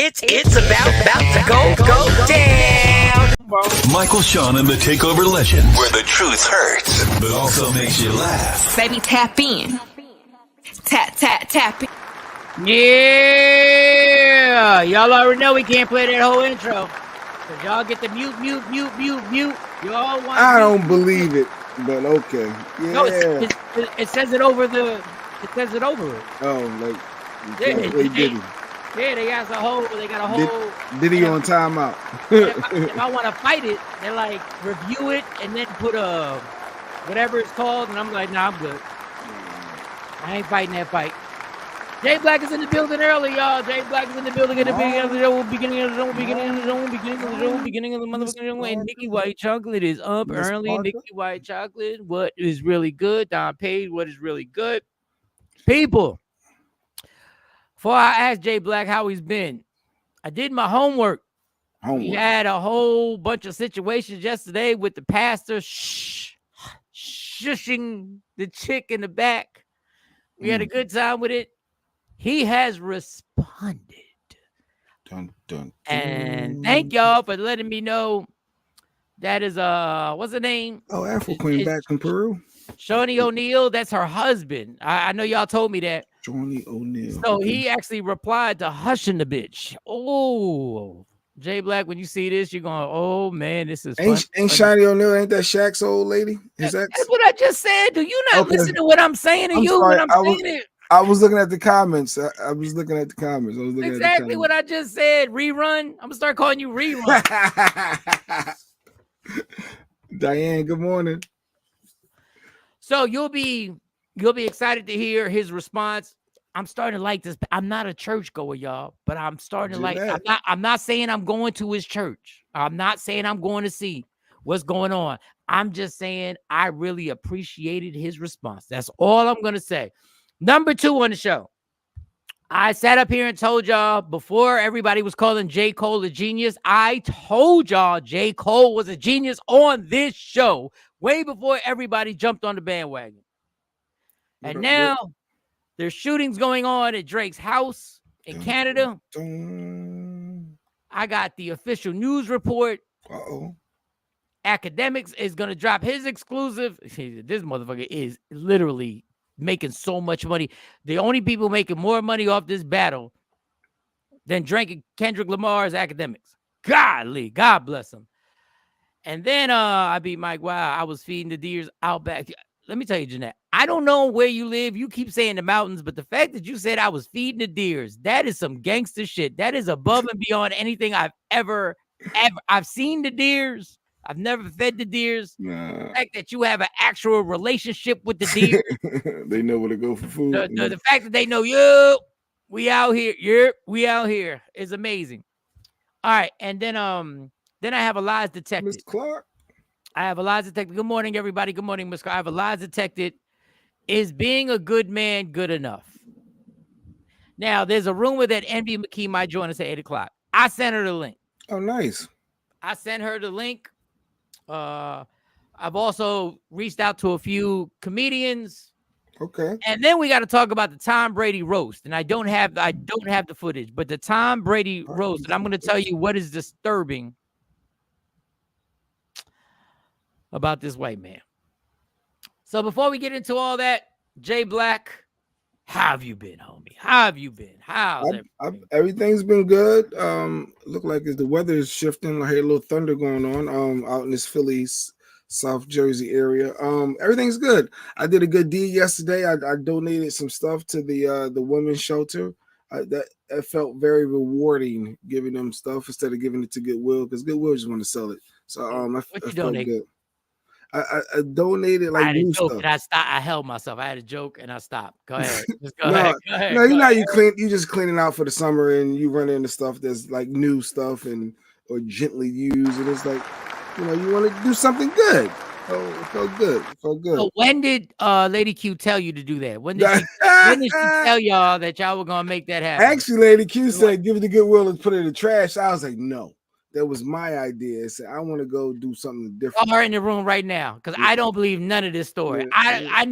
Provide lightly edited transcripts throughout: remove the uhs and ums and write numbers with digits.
It's about to go down. Michael, Shawn, and the Takeover Legends, where the truth hurts, but also makes you laugh. Baby, tap in. Tap in. Yeah, y'all already know we can't play that whole intro. Cause y'all get the mute. Y'all want. I don't believe it, but okay. Yeah. No, it says it over the. It says it over it. Oh, like they did. Yeah, they got a whole. They got a whole. Did he on timeout? if I want to fight it, they like review it and then put a whatever it's called, and I'm like, nah, I'm good. I ain't fighting that fight. Jay Black is in the building early, y'all. Jay Black is in the building at the beginning of the show, beginning of the motherfucking show. And Nikki White Chocolate is up early. Nikki White Chocolate, what is really good? Don Page, what is really good? People, before I ask Jay Black how he's been, I did my homework. We had a whole bunch of situations yesterday with the pastor shushing the chick in the back. We had a good time with it. He has responded. Dun, dun, dun. And thank y'all for letting me know. That is what's her name? Oh, Afro Queen back from Peru. Shawnee O'Neal, that's her husband. I know y'all told me that. Shawnee O'Neal. So he actually replied to hushing the bitch. Oh, Jay Black, when you see this, you're going, oh man, this is ain't Shawnee O'Neal, ain't that Shaq's old lady? That's what I just said. Do you not listen to what I'm saying to you when I'm saying it? I was looking at the comments. I was looking at the comments. Exactly what I just said. Rerun. I'm gonna start calling you Rerun. Diane, good morning. So you'll be excited to hear his response. I'm starting to like this. I'm not a churchgoer, y'all, but I'm starting to like. I'm not saying I'm going to his church. I'm not saying I'm going to see what's going on. I'm just saying I really appreciated his response. That's all I'm gonna say. Number 2 on the show. I sat up here and told y'all before everybody was calling J. Cole a genius. I told y'all J. Cole was a genius on this show way before everybody jumped on the bandwagon. And now there's shootings going on at Drake's house in Canada. I got the official news report. Academics is going to drop his exclusive. This motherfucker is literally making so much money. The only people making more money off this battle than Drake and Kendrick Lamar's Academics. Godly, God bless him. And then I beat Mike. Wow, I was feeding the deers out back. Let me tell you, Jeanette, I don't know where you live. You keep saying the mountains, but the fact that you said I was feeding the deers, that is some gangster shit. That is above and beyond anything I've ever. I've seen the deers. I've never fed the deers. The fact that you have an actual relationship with the deer. They know where to go for food. The fact that they know, we out here. We out here is amazing. All right. And then I have a lies detected. Miss Clark. I have a lies detected. Good morning, everybody. Good morning, Miss Clark. I have a lies detected. Is being a good man good enough? Now, there's a rumor that Envy McKee might join us at 8 o'clock. I sent her the link. Oh, nice. I sent her the link. I've also reached out to a few comedians. Okay. And then we got to talk about the Tom Brady roast. And I don't have the footage, but the Tom Brady roast. And I'm going to tell you what is disturbing about this white man. So before we get into all that, Jay Black, how have you been, homie? How have you been? Everything's been good. Look like the weather is shifting. I hear a little thunder going on out in this Philly, South Jersey area. Everything's good. I did a good deed yesterday. I donated some stuff to the women's shelter. That felt very rewarding, giving them stuff instead of giving it to Goodwill, because Goodwill just want to sell it. So I felt good. I donated like new stuff. And I held myself. I had a joke and I stopped. Go ahead. Just go ahead. No, you know how you just cleaning out for the summer and you run into stuff that's like new stuff or gently used, and it's like, you want to do something good. So it felt good. So when did Lady Q tell you to do that? When did she tell y'all that y'all were gonna make that happen? Actually, Lady Q said give it to Goodwill and put it in the trash. I was like, no. that was my idea. I said I want to go do something different. Are in the room right now because I don't believe none of this story. I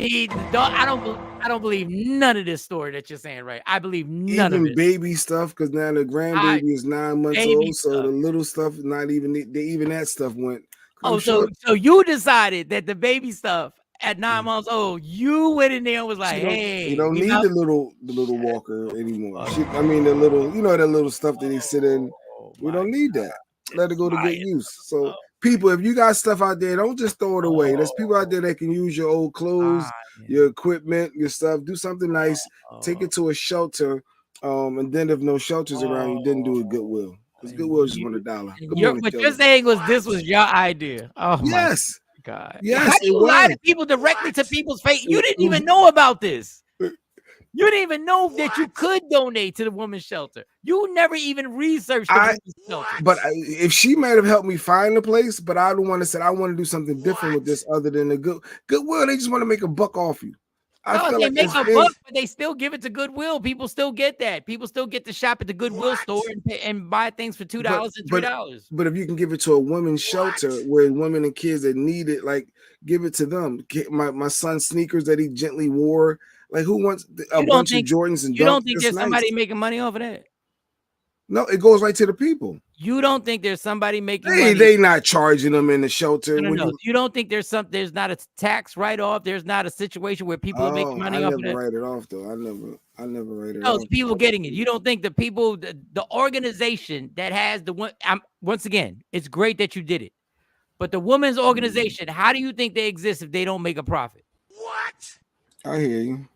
don't believe none of this story that you're saying. Right? I believe none of Even it. baby stuff, because now the grandbaby is 9 months baby old, so stuff. the little stuff not even even that stuff went. Oh, so you decided that the baby stuff at 9 months old, you went in there and was like, "Hey, you don't we need about- the little walker anymore. I mean the little, that little stuff that they sit in. We don't need that. Let it go to good use. So people, if you got stuff out there, don't just throw it away. There's people out there that can use your old clothes, your equipment, your stuff. Do something nice. Take it to a shelter. And then if no shelters around, you didn't do a Goodwill. Because Goodwill just want $1. Good morning, what Kelly. you're saying was this was your idea. Oh Yes. my God. Yes, how do you lie to people directly to people's face? You didn't even know about this. You didn't even know that you could donate to the women's shelter. You never even researched the women's shelter. But if she might have helped me find a place, but I don't want to say I want to do something different with this other than the Goodwill. They just want to make a buck off you. I feel they like make a buck, but they still give it to Goodwill. People still get that. People still get to shop at the Goodwill store and buy things for $2 and $3. But if you can give it to a women's shelter where women and kids that need it, like give it to them. My son's sneakers that he gently wore. Like who wants a bunch of Jordans and Dunks? You don't think there's somebody making money off of that? No, it goes right to the people. You don't think there's somebody making money? They not charging them in the shelter. No. You don't think there's not a tax write-off? There's not a situation where people are making money off of that? I never write it off though. I never write it off. No, it's people getting it. You don't think the people, the organization that has the one. Once again, it's great that you did it, but the women's organization, how do you think they exist if they don't make a profit? What? I hear you.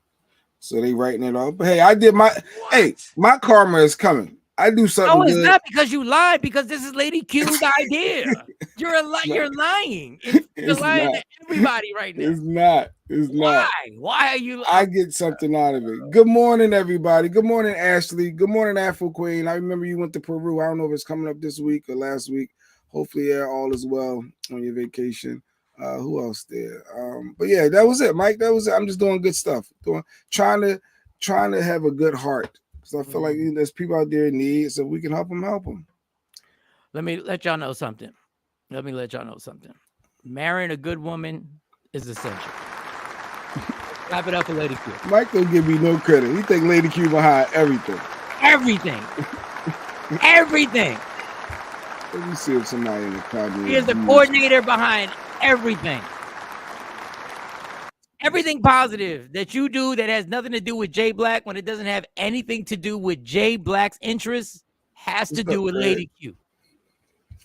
So they writing it off. But hey, I did my karma is coming. I do something. No, it's not because you lied. Because this is Lady Q's idea. You're lying. You're lying to everybody right now. It's not. Why? Why are you? I get something out of it. Good morning, everybody. Good morning, Ashley. Good morning, Afro Queen. I remember you went to Peru. I don't know if it's coming up this week or last week. Hopefully, all is well on your vacation. Who else there? But yeah, that was it, Mike. That was it. I'm just doing good stuff. Trying to have a good heart. So I feel like there's people out there in need, so we can help them. Let me let y'all know something. Marrying a good woman is essential. Clap it up for Lady Q. Mike don't give me no credit. He think Lady Q behind everything. Everything. Let me see if somebody in the crowd. He is the coordinator behind everything. Everything positive that you do that has nothing to do with Jay Black, when it doesn't have anything to do with Jay Black's interests, has to do with Lady Q.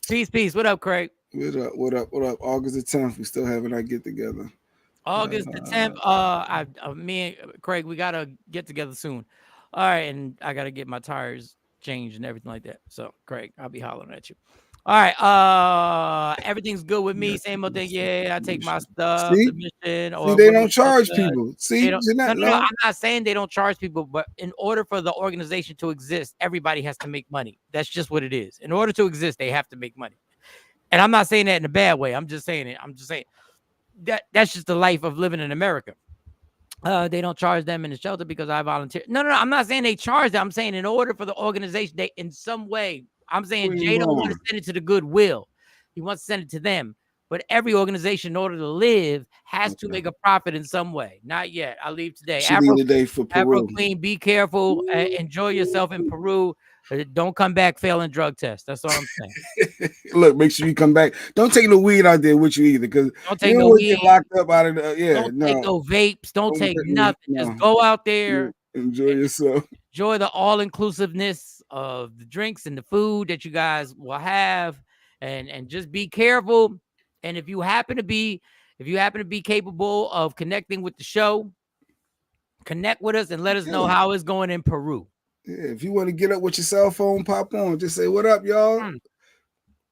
Peace. What up, Craig? What up? August the 10th. We still having our get together. August the 10th. Me and Craig, we gotta get together soon. All right, and I gotta get my tires changed and everything like that. So, Craig, I'll be hollering at you. All right, everything's good with me. Same old thing. Yeah, I take my stuff. See, they don't charge people. See, no, I'm not saying they don't charge people, but in order for the organization to exist, everybody has to make money. That's just what it is. In order to exist, they have to make money. And I'm not saying that in a bad way. I'm just saying it. I'm just saying that's just the life of living in America. They don't charge them in the shelter because I volunteer. No. I'm not saying they charge them. I'm saying in order for the organization, they in some way. I'm saying Jay don't want to send it to the Goodwill. He wants to send it to them. But every organization, in order to live, has to make a profit in some way. Not yet. I leave today. Afro Queen, be careful. Enjoy yourself in Peru. Don't come back failing drug tests. That's all I'm saying. Look, make sure you come back. Don't take no weed out there with you either, because don't take no weed. Get locked up out of the Don't take no vapes. Don't take nothing. Just go out there. Enjoy yourself. Enjoy the all-inclusiveness of the drinks and the food that you guys will have, and just be careful. And if you happen to be capable of connecting with the show, connect with us and let us know how it's going in Peru. Yeah, if you want to get up with your cell phone, pop on. Just say, "What up, y'all?"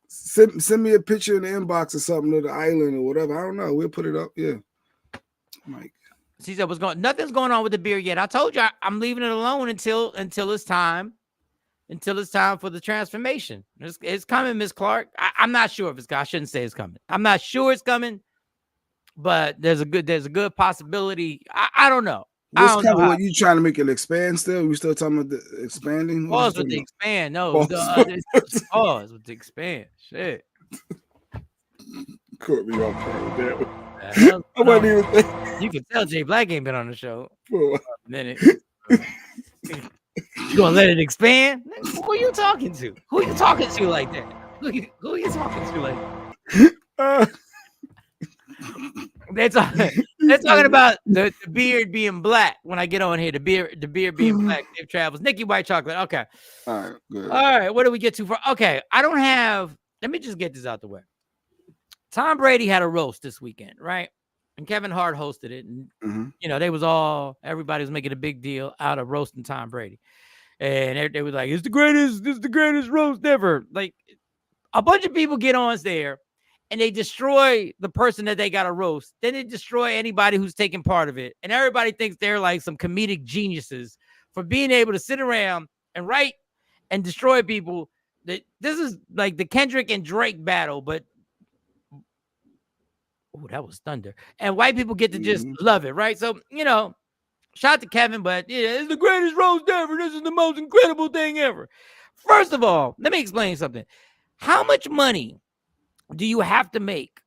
Send me a picture in the inbox or something of the island or whatever. I don't know. We'll put it up. Yeah, Mike. She said, nothing's going on with the beer yet. I told you I'm leaving it alone until it's time. Until it's time for the transformation. It's coming, Miss Clark. I'm not sure if it's coming. I shouldn't say it's coming. I'm not sure it's coming, but there's a good possibility. I don't know. What's kind of what you trying to make it expand still? We still talking about the expanding? Pause with the expand. No, pause with the expand. Shit. Caught me off guard with that. I wasn't even think. You can tell Jay Black ain't been on the show for a minute. You gonna let it expand? Who are you talking to? Who are you talking to like that? Who are you talking to like that? They're talking about the beard being black when I get on here. The beard being black. Dave Travels. Nikki White Chocolate. Okay. All right. Good. All right. What do we get to for? Okay. I don't have. Let me just get this out the way. Tom Brady had a roast this weekend, right? And Kevin Hart hosted it. And, you know, everybody was making a big deal out of roasting Tom Brady. And they were like, it's the greatest roast ever. Like, a bunch of people get on there and they destroy the person that they got to roast. Then they destroy anybody who's taking part of it. And everybody thinks they're like some comedic geniuses for being able to sit around and write and destroy people. This is like the Kendrick and Drake battle, but oh, that was thunder. And white people get to just love it, right? So, you know, shout out to Kevin, but yeah, it's the greatest roast ever. This is the most incredible thing ever. First of all, let me explain something. How much money do you have to make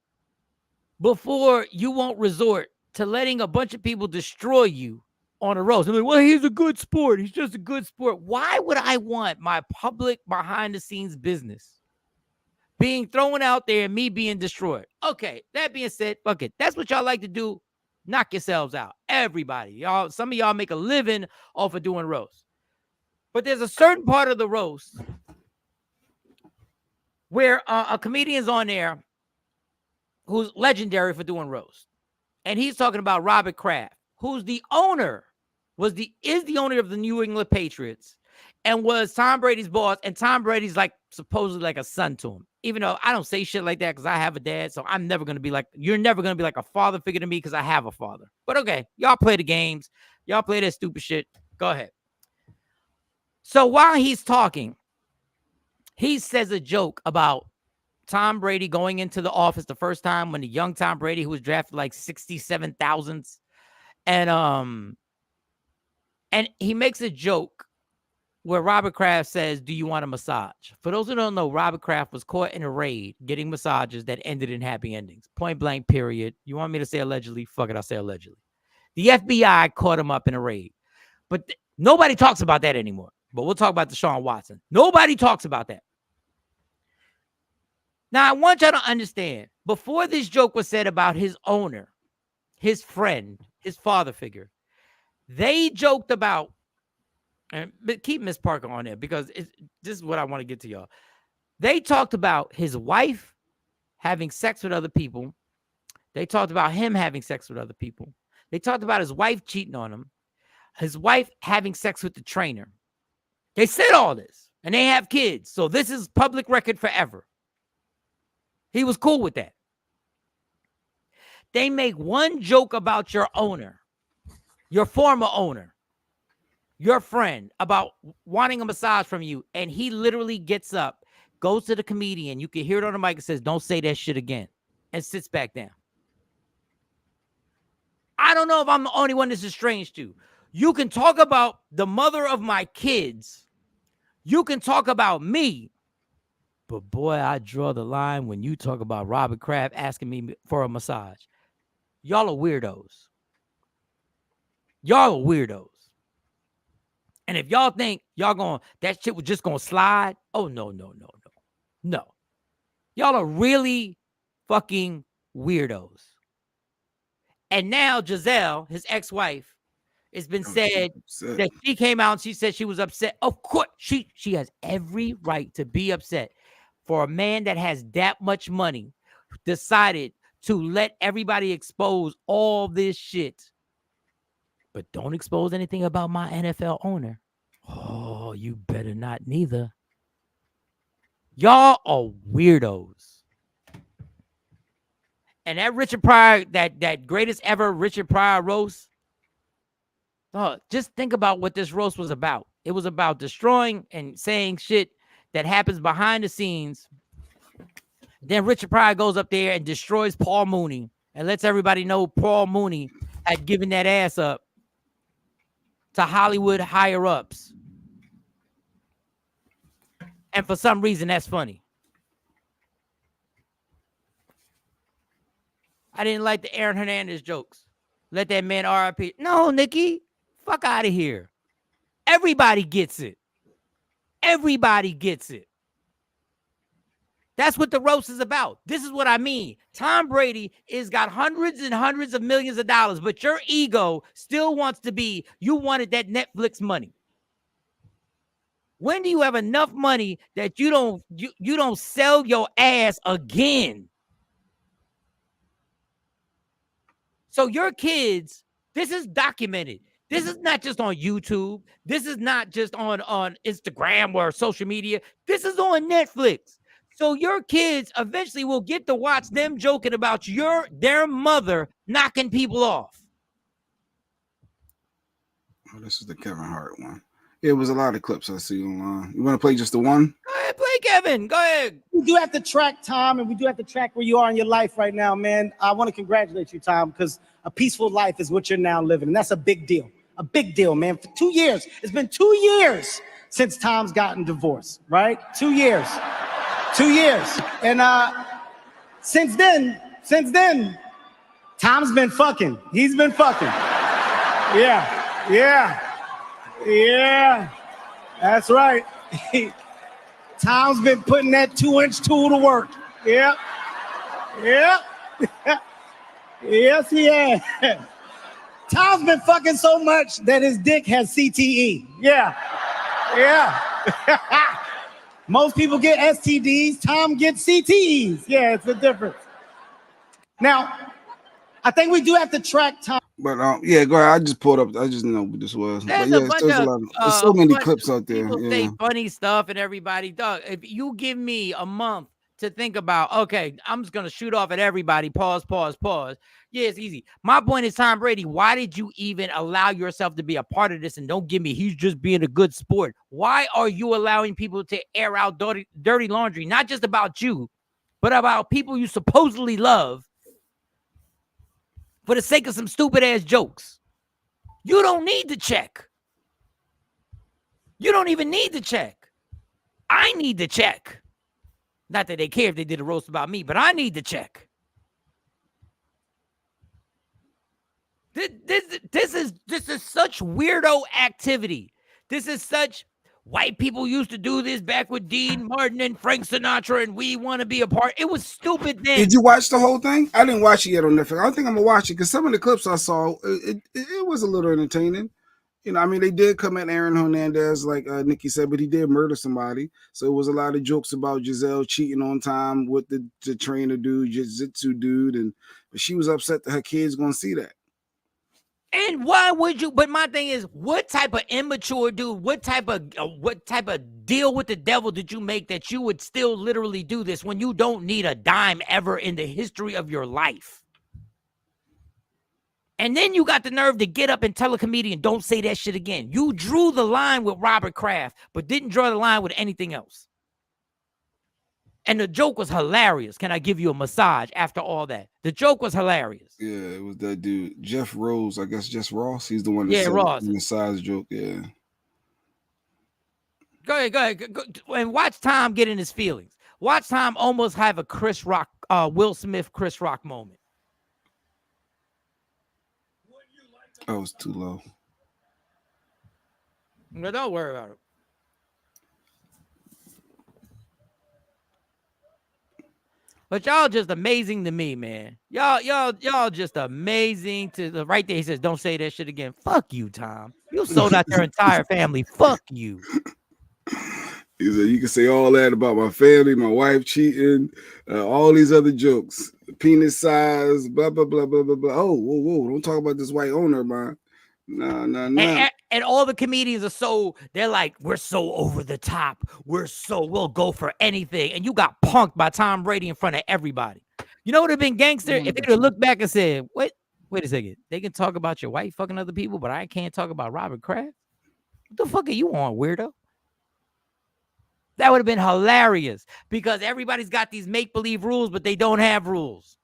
before you won't resort to letting a bunch of people destroy you on a roast? I'm like, well, he's a good sport. He's just a good sport. Why would I want my public behind-the-scenes business being thrown out there and me being destroyed? Okay, that being said, fuck it. That's what y'all like to do. Knock yourselves out. Everybody. Y'all, some of y'all make a living off of doing roasts. But there's a certain part of the roast where a comedian's on there who's legendary for doing roast. And he's talking about Robert Kraft, who's the owner, is the owner of the New England Patriots and was Tom Brady's boss. And Tom Brady's like supposedly like a son to him. Even though I don't say shit like that because I have a dad, so I'm never going to be like, you're never going to be like a father figure to me because I have a father. But okay, y'all play the games. Y'all play that stupid shit. Go ahead. So while he's talking, he says a joke about Tom Brady going into the office the first time when the young Tom Brady, who was drafted like 67,000th. And he makes a joke where Robert Kraft says, do you want a massage? For those who don't know, Robert Kraft was caught in a raid getting massages that ended in happy endings. Point blank, period. You want me to say allegedly? Fuck it, I'll say allegedly. The FBI caught him up in a raid. But nobody talks about that anymore. But we'll talk about Deshaun Watson. Nobody talks about that. Now, I want y'all to understand, before this joke was said about his owner, his friend, his father figure, they joked about, but keep Miss Parker on there because this is what I want to get to y'all. They talked about his wife having sex with other people. They talked about him having sex with other people. They talked about his wife cheating on him, his wife having sex with the trainer. They said all this, and they have kids. So this is public record forever. He was cool with that. They make one joke about your owner, your former owner, your friend, about wanting a massage from you, and he literally gets up, goes to the comedian, you can hear it on the mic, and says, don't say that shit again, and sits back down. I don't know if I'm the only one this is strange to. You can talk about the mother of my kids. You can talk about me. But boy, I draw the line when you talk about Robert Kraft asking me for a massage. Y'all are weirdos. Y'all are weirdos. And if y'all think that shit was just going to slide, oh, no. No. Y'all are really fucking weirdos. And now Giselle, his ex-wife, it's been said that she came out and she said she was upset. Of course, she has every right to be upset for a man that has that much money decided to let everybody expose all this shit. But don't expose anything about my NFL owner. Oh, you better not neither. Y'all are weirdos. And that Richard Pryor, that greatest ever Richard Pryor roast, just think about what this roast was about. It was about destroying and saying shit that happens behind the scenes. Then Richard Pryor goes up there and destroys Paul Mooney and lets everybody know Paul Mooney had given that ass up to Hollywood higher ups. And for some reason, that's funny. I didn't like the Aaron Hernandez jokes. Let that man RIP. No, Nikki, fuck out of here. Everybody gets it. Everybody gets it. That's what the roast is about. This is what I mean. Tom Brady is got hundreds and hundreds of millions of dollars, but your ego still wants to be, you wanted that Netflix money. When do you have enough money that you don't sell your ass again? So your kids, this is documented. This is not just on YouTube. This is not just on Instagram or social media. This is on Netflix. So your kids eventually will get to watch them joking about their mother knocking people off. Oh, this is the Kevin Hart one. It was a lot of clips I see online. You want to play just the one? Go ahead, play Kevin. Go ahead. We do have to track Tom, and we do have to track where you are in your life right now, man. I want to congratulate you, Tom, because a peaceful life is what you're now living, and that's a big deal. A big deal, man. For 2 years, it's been 2 years since Tom's gotten divorced, right? 2 years. 2 years. And since then, Tom's been fucking. He's been fucking. Yeah. That's right. Tom's been putting that 2-inch tool to work. Yeah. Yes, he has. Tom's been fucking so much that his dick has CTE. Yeah. Most people get STDs. Tom gets CTEs. Yeah, it's a difference. Now, I think we do have to track Tom. But yeah, go ahead. I just pulled up. I just know what this was. There's but a yeah, bunch there's of, a lot. There's so many clips out there. People say funny stuff, and everybody, dog. If you give me a month to think about, okay, I'm just gonna shoot off at everybody. Pause. Yeah, it's easy. My point is, Tom Brady, why did you even allow yourself to be a part of this? And don't give me, he's just being a good sport. Why are you allowing people to air out dirty laundry, not just about you, but about people you supposedly love, for the sake of some stupid ass jokes? You don't need to check. You don't even need to check. I need to check. Not that they care if they did a roast about me, but I need to check. This is such weirdo activity. This is such, white people used to do this back with Dean Martin and Frank Sinatra, and we want to be a part. It was stupid then. Did you watch the whole thing? I didn't watch it yet on Netflix. I don't think I'm gonna watch it because some of the clips I saw, it was a little entertaining. You know, I mean, they did come at Aaron Hernandez, like Nikki said, but he did murder somebody. So it was a lot of jokes about Giselle cheating on Tom with the trainer dude, jiu-jitsu dude, but she was upset that her kids gonna see that. And why would you? But my thing is, what type of immature dude, what type of deal with the devil did you make that you would still literally do this when you don't need a dime ever in the history of your life? And then you got the nerve to get up and tell a comedian, don't say that shit again. You drew the line with Robert Kraft, but didn't draw the line with anything else. And the joke was hilarious. Can I give you a massage after all that? The joke was hilarious. Yeah, it was that dude, Jeff Rose, I guess Jeff Ross. He's the one that said Ross. The massage joke, yeah. Go ahead. Go, and watch Tom get in his feelings. Watch Tom almost have a Chris Rock, Will Smith, Chris Rock moment. That was too low. No, don't worry about it. But y'all just amazing to me, man. Y'all just amazing to the right there. He says, don't say that shit again. Fuck you, Tom. You sold out your entire family. Fuck you. He said, you can say all that about my family, my wife cheating, all these other jokes, penis size, blah, blah, blah, blah, blah, blah. Oh, whoa, don't talk about this white owner, man. Nah. And all the comedians are they're like, we're so over the top. We'll go for anything. And you got punked by Tom Brady in front of everybody. You know what would have been gangster? If they'd have looked back and said, wait a second. They can talk about your wife fucking other people, but I can't talk about Robert Kraft? What the fuck are you on, weirdo? That would have been hilarious because everybody's got these make-believe rules, but they don't have rules.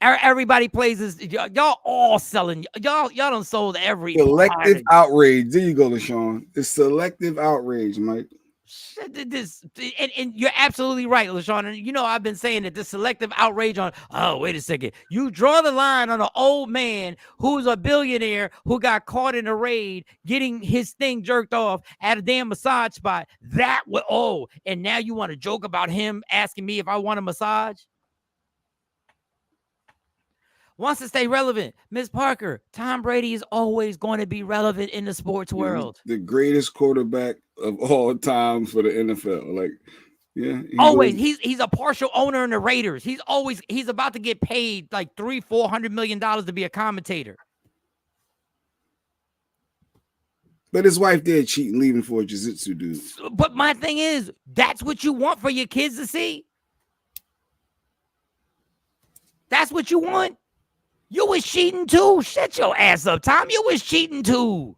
Everybody plays this. Y'all all selling. Y'all done sold every Selective outrage. There you go, LaShawn. It's selective outrage, Mike. This and you're absolutely right, LaShawn. And you know, I've been saying that this selective outrage on, oh, wait a second. You draw the line on an old man who's a billionaire who got caught in a raid getting his thing jerked off at a damn massage spot. That was, and now you want to joke about him asking me if I want a massage? Wants to stay relevant. Miss Parker, Tom Brady is always going to be relevant in the sports world. The greatest quarterback of all time for the NFL. Like, yeah. Always. He's a partial owner in the Raiders. He's about to get paid like $300-400 million to be a commentator. But his wife did cheat and leaving for a jiu-jitsu dude. But my thing is, that's what you want for your kids to see? That's what you want? You was cheating too. Shut your ass up, Tom. You was cheating too.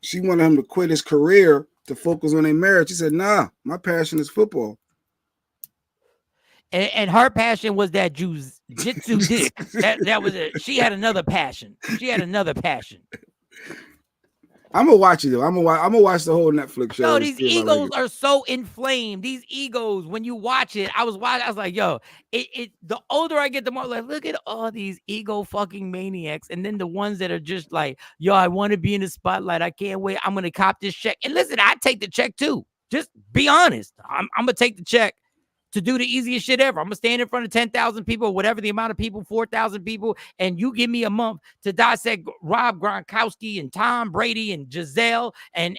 She wanted him to quit his career to focus on their marriage. She said, nah, my passion is football. And her passion was that jiu-jitsu dick. That was it. She had another passion. I'm gonna watch it though. I'm gonna watch the whole Netflix show. No, these egos are so inflamed. These egos, when you watch it, I was like, yo, the older I get, the more like, look at all these ego fucking maniacs. And then the ones that are just like, yo, I want to be in the spotlight. I can't wait. I'm gonna cop this check. And listen, I take the check too. Just be honest. I'm gonna take the check to do the easiest shit ever. I'm gonna stand in front of 10,000 people, whatever the amount of people, 4,000 people, and you give me a month to dissect Rob Gronkowski and Tom Brady and Giselle and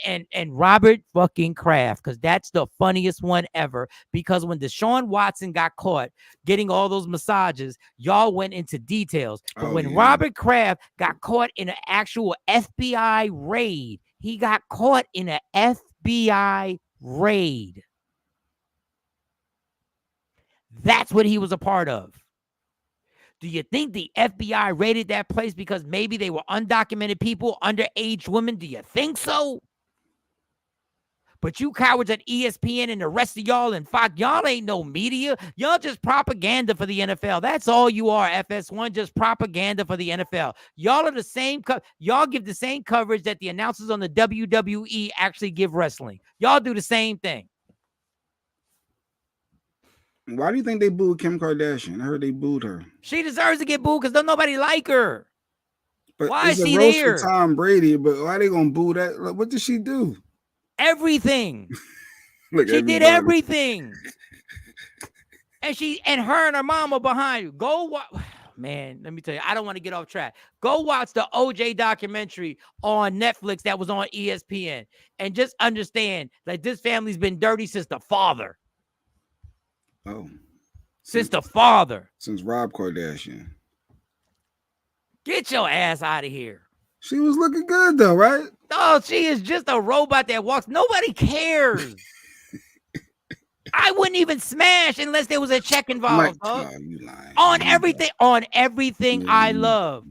Robert fucking Kraft, because that's the funniest one ever. Because when Deshaun Watson got caught getting all those massages, y'all went into details. But when Robert Kraft got caught in an actual FBI raid, he got caught in an FBI raid. That's what he was a part of. Do you think the FBI raided that place because maybe they were undocumented people, underage women? Do you think so? But you cowards at ESPN and the rest of y'all and Fox, y'all ain't no media. Y'all just propaganda for the NFL. That's all you are, FS1, just propaganda for the NFL. Y'all are the same. Y'all give the same coverage that the announcers on the WWE actually give wrestling. Y'all do the same thing. Why do you think they booed Kim Kardashian? I heard they booed her. She deserves to get booed because don't nobody like her. But why is she a roast there? For Tom Brady, but why they gonna boo that? Like, what did she do? Everything. She did everything. And her and her mama behind you. Go watch. Man, let me tell you, I don't want to get off track. Go watch the OJ documentary on Netflix that was on ESPN and just understand that this family's been dirty since the father. Oh. Since the father. Since Rob Kardashian. Get your ass out of here. She was looking good though, right? Oh, she is just a robot that walks. Nobody cares. I wouldn't even smash unless there was a check involved. You lying. On everything I love.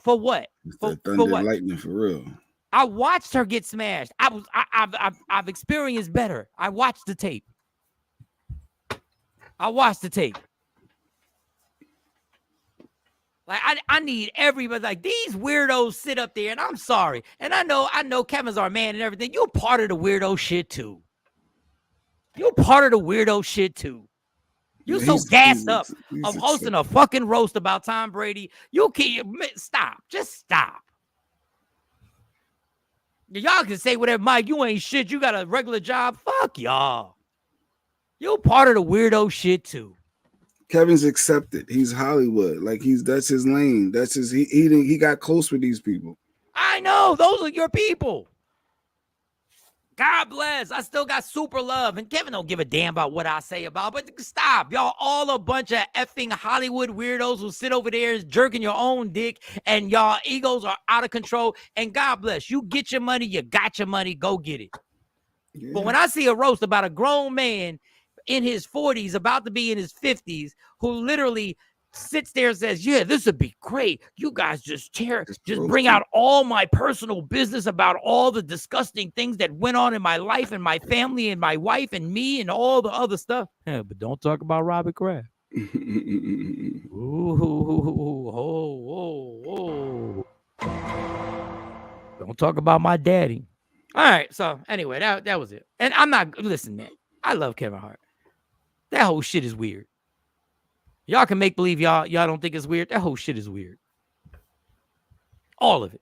For what? For what? Lightning for real. I watched her get smashed. I've experienced better. I watched the tape. Like I need everybody. Like these weirdos sit up there, and I'm sorry. And I know Kevin's our man and everything. You're part of the weirdo shit too. You're so gassed up of hosting a fucking roast about Tom Brady. You can't stop. Just stop. Y'all can say whatever, Mike. You ain't shit. You got a regular job. Fuck y'all. You're part of the weirdo shit too. Kevin's accepted. He's Hollywood. Like that's his lane. That's his. He got close with these people. I know. Those are your people. God bless. I still got super love. And Kevin don't give a damn about what I say about. But stop. Y'all all a bunch of effing Hollywood weirdos who sit over there jerking your own dick. And y'all egos are out of control. And God bless. You get your money. You got your money. Go get it. Yeah. But when I see a roast about a grown man in his 40s, about to be in his 50s, who literally sits there and says, yeah, this would be great. You guys just bring out all my personal business about all the disgusting things that went on in my life and my family and my wife and me and all the other stuff. Yeah, but don't talk about Robert Kraft. Whoa. Don't talk about my daddy. All right. So anyway, that was it. And I'm not listen, man. I love Kevin Hart. That whole shit is weird. Y'all can make believe y'all don't think it's weird. That whole shit is weird. All of it.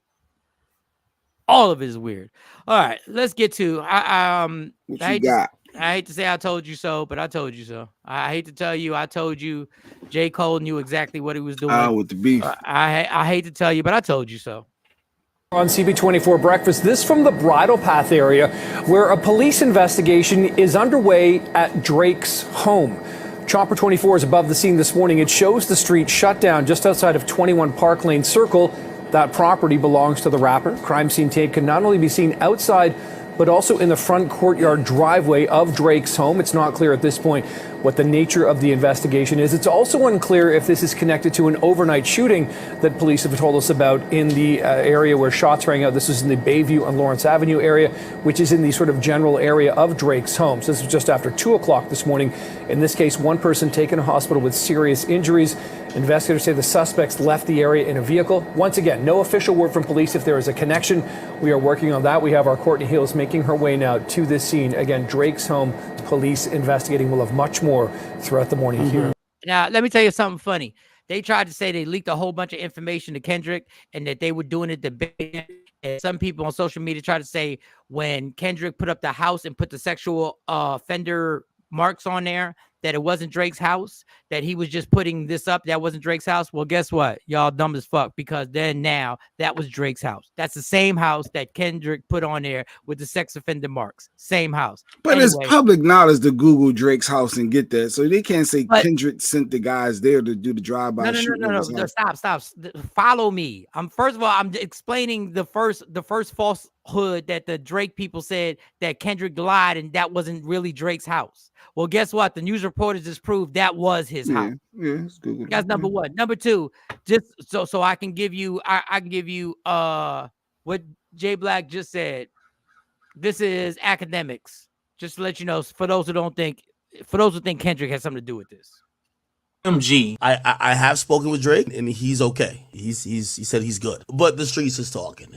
All of it is weird. All right, let's get to what you got? I hate to say I told you so, but I told you so. I hate to tell you I told you J. Cole knew exactly what he was doing. With the beef. I hate to tell you, but I told you so. On CB24 Breakfast, this from the Bridle Path area, where a police investigation is underway at Drake's home. Chopper 24 is above the scene this morning. It shows the street shut down just outside of 21 Park Lane Circle. That property belongs to the rapper. Crime scene tape can not only be seen outside, but also in the front courtyard driveway of Drake's home. It's not clear at this point what the nature of the investigation is. It's also unclear if this is connected to an overnight shooting that police have told us about in the area where shots rang out. This is in the Bayview and Lawrence Avenue area, which is in the sort of general area of Drake's home. So this was just after 2 o'clock this morning. In this case, one person taken to hospital with serious injuries. Investigators say the suspects left the area in a vehicle. Once again, no official word from police if there is a connection. We are working on that. We have our Courtney Hills making her way now to this scene. Again, Drake's home, police investigating. We'll have much more throughout the morning here. Now, let me tell you something funny. They tried to say they leaked a whole bunch of information to Kendrick and that they were doing it to ban. And some people on social media tried to say when Kendrick put up the house and put the sexual offender marks on there, that it wasn't Drake's house, that he was just putting this up. That wasn't Drake's house. Well, guess what? Y'all dumb as fuck, because then now that was Drake's house. That's the same house that Kendrick put on there with the sex offender marks. Same house. But anyway, it's public knowledge to Google Drake's house and get that. So they can't say Kendrick sent the guys there to do the drive-by shooting. No. Stop. Follow me. First of all, I'm explaining the first falsehood that the Drake people said that Kendrick lied and that wasn't really Drake's house. Well, guess what? The news reporters just proved that was his house. Yeah, it's Google. That's number one. Number two, just so I can give you, I can give you what Jay Black just said. This is academics. Just to let you know, for those who think Kendrick has something to do with this. MG, I have spoken with Drake and he's okay. He said he's good, but the streets is talking.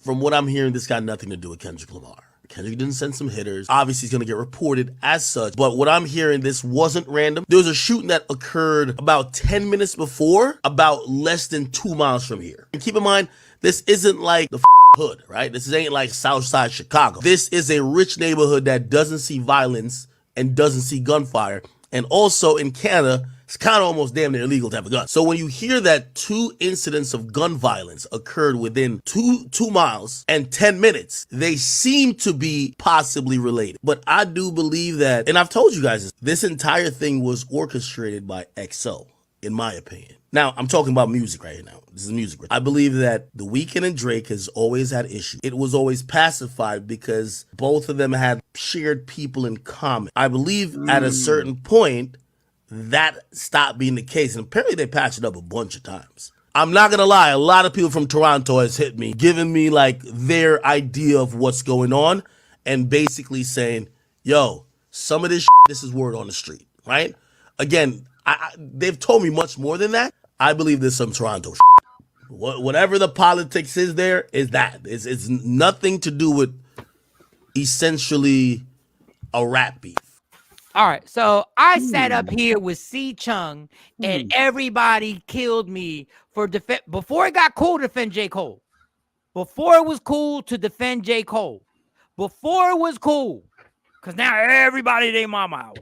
From what I'm hearing, this got nothing to do with Kendrick Lamar. Kendrick didn't send some hitters. Obviously, he's going to get reported as such. But what I'm hearing, this wasn't random. There was a shooting that occurred about 10 minutes before, about less than 2 miles from here. And keep in mind, this isn't like the hood, right? This ain't like Southside Chicago. This is a rich neighborhood that doesn't see violence and doesn't see gunfire. And also in Canada, it's kind of almost damn near illegal to have a gun. So when you hear that 2 incidents of gun violence occurred within two miles and 10 minutes, they seem to be possibly related. But I do believe that, and I've told you guys this entire thing was orchestrated by XO, in my opinion. Now, I'm talking about music right now. This is music. I believe that The Weeknd and Drake has always had issues. It was always pacified because both of them had shared people in common. I believe at a certain point, that stopped being the case. And apparently they patched it up a bunch of times. I'm not going to lie. A lot of people from Toronto has hit me, giving me like their idea of what's going on and basically saying, yo, some of this this is word on the street, right? Again, they've told me much more than that. I believe there's some Toronto whatever the politics is there is that. It's nothing to do with essentially a rap beef. All right, so I sat up here with C. Chung, and everybody killed me for before it got cool to defend J. Cole. Before it was cool to defend J. Cole. Before it was cool, because now everybody they mama out.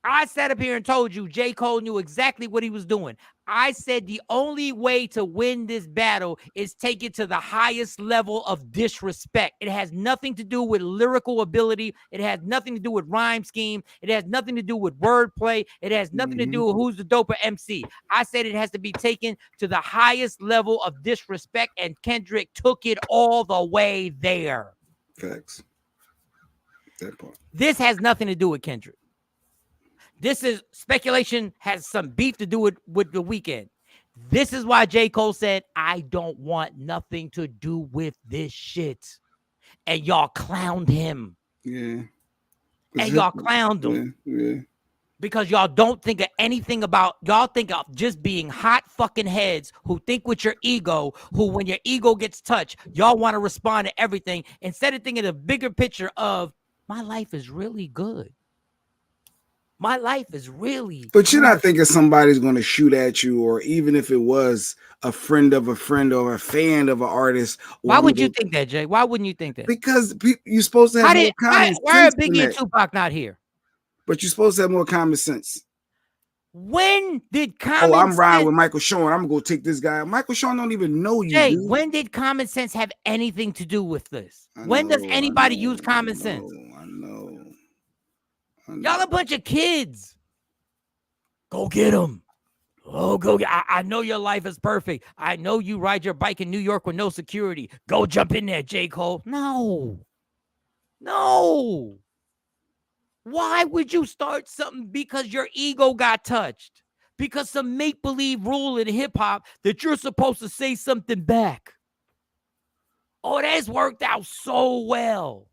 I sat up here and told you J. Cole knew exactly what he was doing. I said the only way to win this battle is take it to the highest level of disrespect. It has nothing to do with lyrical ability. It has nothing to do with rhyme scheme. It has nothing to do with wordplay. It has nothing to do with who's the doper MC. I said it has to be taken to the highest level of disrespect, and Kendrick took it all the way there. Facts. That part. This has nothing to do with Kendrick. This is speculation, has some beef to do with The Weeknd. This is why J. Cole said, I don't want nothing to do with this shit. And y'all clowned him. Yeah. And y'all clowned him. Yeah. Because y'all don't think of anything about, y'all think of just being hot fucking heads who think with your ego, who when your ego gets touched, y'all want to respond to everything instead of thinking the bigger picture of my life is really good. My life is really But you're good. not thinking somebody's going to shoot at you, or even if it was a friend of a friend or a fan of an artist. Why would you think that, Jay? Why wouldn't you think that? Because you're supposed to have more common sense. Why are Biggie and Tupac not here? But you're supposed to have more common sense. When did common I'm riding sense, with Michael Shawn. I'm going to take this guy. Michael Shawn don't even know you, Jay, dude. when did common sense have anything to do with this? When does anybody use common sense? I know. Y'all a bunch of kids. Go get them. Oh, go get. I know your life is perfect. I know you ride your bike in New York with no security. Go jump in there, J. Cole. No. Why would you start something because your ego got touched? Because some make-believe rule in hip-hop that you're supposed to say something back. Oh, that has worked out so well.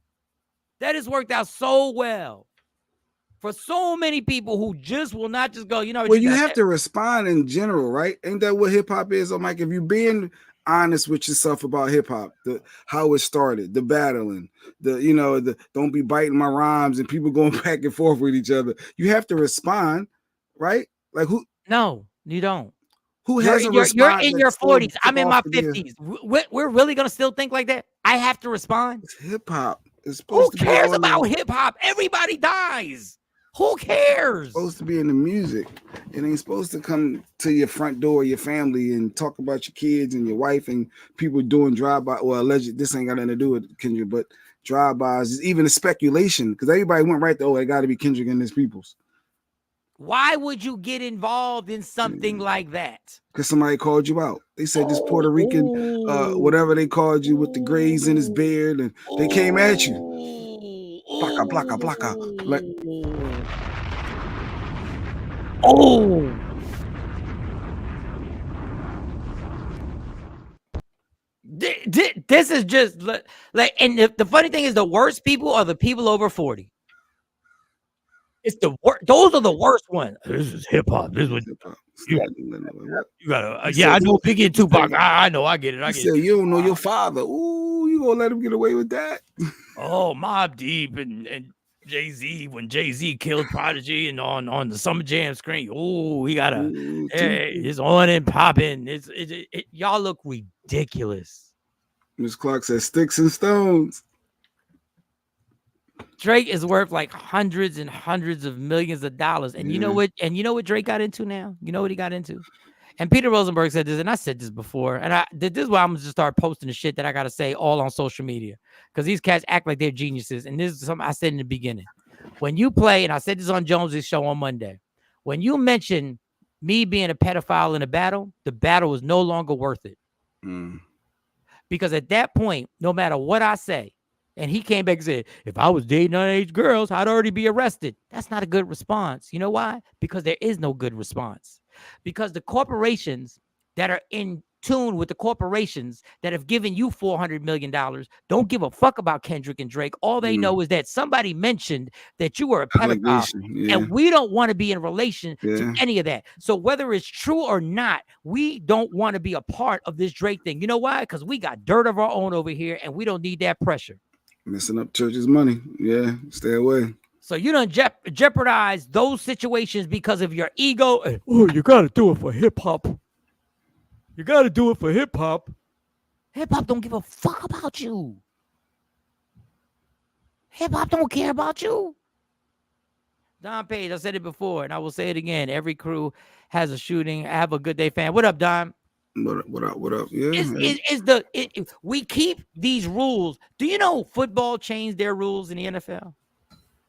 For so many people who just will not just go, Well, you have to respond in general, right? Ain't that what hip hop is? I'm like, if you're being honest with yourself about hip hop, how it started, the battling, the don't be biting my rhymes and people going back and forth with each other. You have to respond, right? Like who? No, you don't. Who has a response? You're in your 40s. I'm in my 50s. We're really gonna still think like that? I have to respond. It's hip hop. Who cares about hip hop? Everybody dies. Who cares? It's supposed to be in the music. It ain't supposed to come to your front door, your family, and talk about your kids and your wife and people doing drive-by. Well, alleged, this ain't got nothing to do with Kendrick, but drive-bys, even a speculation, because everybody went right to, it got to be Kendrick and his peoples. Why would you get involved in something like that? Because somebody called you out. They said this Puerto Rican, whatever they called you with the grays in his beard, and they came at you. Blaka, blaka, blaka. Like, This is just like, and the funny thing is, the worst people are the people over 40. It's the worst. Those are the worst ones. This is hip hop. This is what you gotta. I know Biggie and Tupac. I know. I get it. You don't know your father. Ooh, you gonna let him get away with that? Oh, Mobb Deep and Jay-Z, when Jay-Z killed Prodigy and on the Summer Jam screen. Oh, he got it's on and popping. Y'all look ridiculous. Miss Clark says sticks and stones. Drake is worth like hundreds and hundreds of millions of dollars. And you know what? And you know what Drake got into now? You know what he got into? And Peter Rosenberg said this, and I said this before. And this is why I'm gonna just start posting the shit that I gotta say all on social media. Because these cats act like they're geniuses. And this is something I said in the beginning. When you play, and I said this on Jones's show on Monday, when you mention me being a pedophile in a battle, the battle is no longer worth it. Because at that point, no matter what I say, and he came back and said, if I was dating underage girls, I'd already be arrested. That's not a good response. You know why? Because there is no good response. Because the corporations that are in tune with the corporations that have given you $400 million don't give a fuck about Kendrick and Drake. All they know is that somebody mentioned that you were a pedophile, and we don't want to be in relation to any of that. So whether it's true or not, we don't want to be a part of this Drake thing. You know why? Because we got dirt of our own over here, and we don't need that pressure. Messing up church's money. Yeah, stay away. So you don't jeopardize those situations because of your ego. Oh, you got to do it for hip hop. You got to do it for hip hop. Hip hop don't give a fuck about you. Hip hop don't care about you. Don Page, I said it before, and I will say it again. Every crew has a shooting. Have a good day, fan. What up, Don? What up? Yeah. We keep these rules. Do you know football changed their rules in the NFL?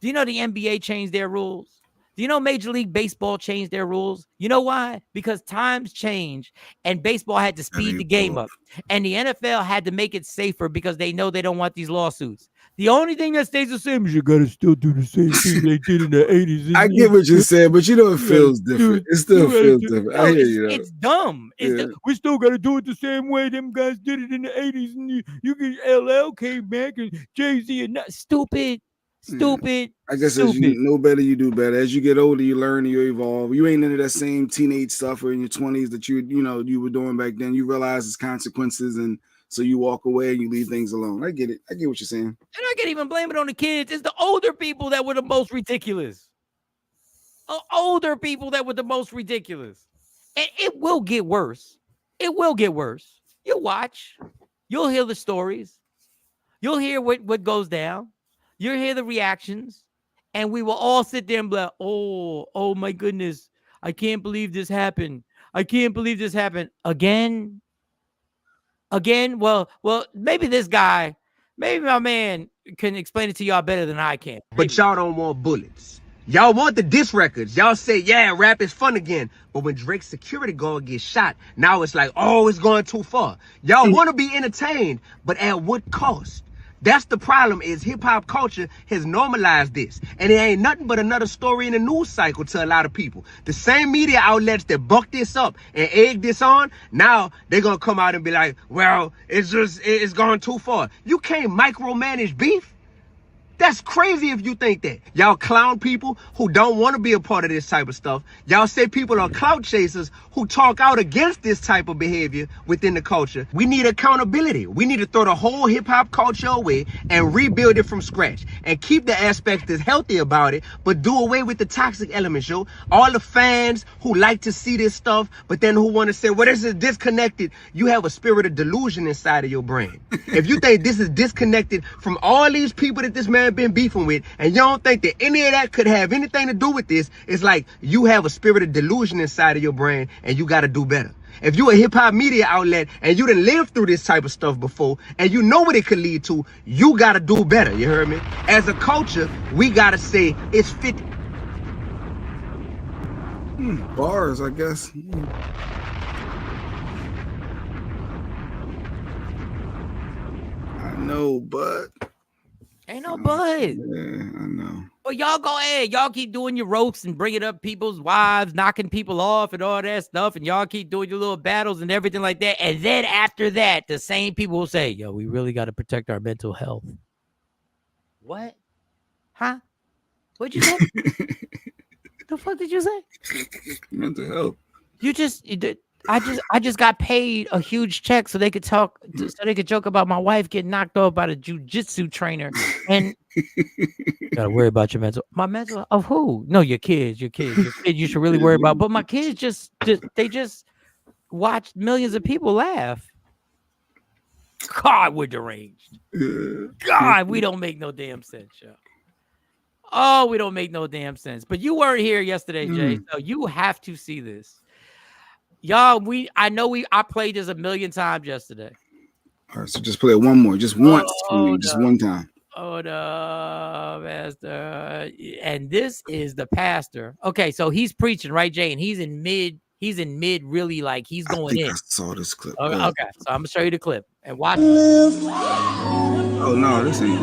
Do you know the NBA changed their rules? Do you know Major League Baseball changed their rules? You know why? Because times change, and baseball had to speed the game up. And the NFL had to make it safer because they know they don't want these lawsuits. The only thing that stays the same is you got to still do the same thing they did in the 80s. I get what you're saying, but you know it feels different. It still feels different. I hear you. It's dumb. We still got to do it the same way them guys did it in the 80s. And you get LL came back and Jay-Z and not stupid. Stupid. I guess as you know better, you do better. As you get older, you learn and you evolve. You ain't into that same teenage stuff or in your 20s that you were doing back then. You realize its consequences, and so you walk away and you leave things alone. I get it. I get what you're saying. And I can't even blame it on the kids. It's the older people that were the most ridiculous. Older people that were the most ridiculous. And it will get worse. It will get worse. You'll watch. You'll hear the stories. You'll hear what goes down. You'll hear the reactions. And we will all sit there and be like, oh my goodness. I can't believe this happened. I can't believe this happened. Again. Well, maybe this guy, maybe my man can explain it to y'all better than I can. But y'all don't want bullets. Y'all want the diss records. Y'all say, yeah, rap is fun again. But when Drake's security guard gets shot, now it's like, oh, it's going too far. Y'all want to be entertained, but at what cost? That's the problem, is hip-hop culture has normalized this. And it ain't nothing but another story in the news cycle to a lot of people. The same media outlets that buck this up and egg this on, now they're going to come out and be like, well, it's gone too far. You can't micromanage beef. That's crazy if you think that. Y'all clown people who don't want to be a part of this type of stuff. Y'all say people are clout chasers who talk out against this type of behavior within the culture. We need accountability. We need to throw the whole hip-hop culture away and rebuild it from scratch. And keep the aspects that's healthy about it, but do away with the toxic elements, yo. All the fans who like to see this stuff, but then who want to say, well, this is disconnected. You have a spirit of delusion inside of your brain. If you think this is disconnected from all these people that this man been beefing with, and you don't think that any of that could have anything to do with this, it's like you have a spirit of delusion inside of your brain and you got to do better. If you a hip-hop media outlet and you done lived through this type of stuff before and you know what it could lead to, you got to do better. You heard me? As a culture, we got to say it's fit. Bars, I guess. I know, but ain't no but. Yeah, I know. Well, y'all go ahead. Y'all keep doing your roasts and bringing up people's wives, knocking people off and all that stuff. And y'all keep doing your little battles and everything like that. And then after that, the same people will say, yo, we really got to protect our mental health. What? Huh? What'd you say? The fuck did you say? Mental health. I just got paid a huge check so they could joke about my wife getting knocked off by the jujitsu trainer, and gotta worry about your mental of who? No, your kids. You should really worry about. But my kids just watched millions of people laugh. God, we're deranged. God, we don't make no damn sense, yo. Oh, we don't make no damn sense. But you weren't here yesterday, Jay, so you have to see this. Y'all, I played this a million times yesterday. All right, so just play it one more, just once for me, just one time. Oh no, pastor. And this is the pastor. Okay, so he's preaching, right, Jay? And he's in mid, really, like he's going in. I saw this clip. Okay, so I'm gonna show you the clip and watch. Oh no, this ain't.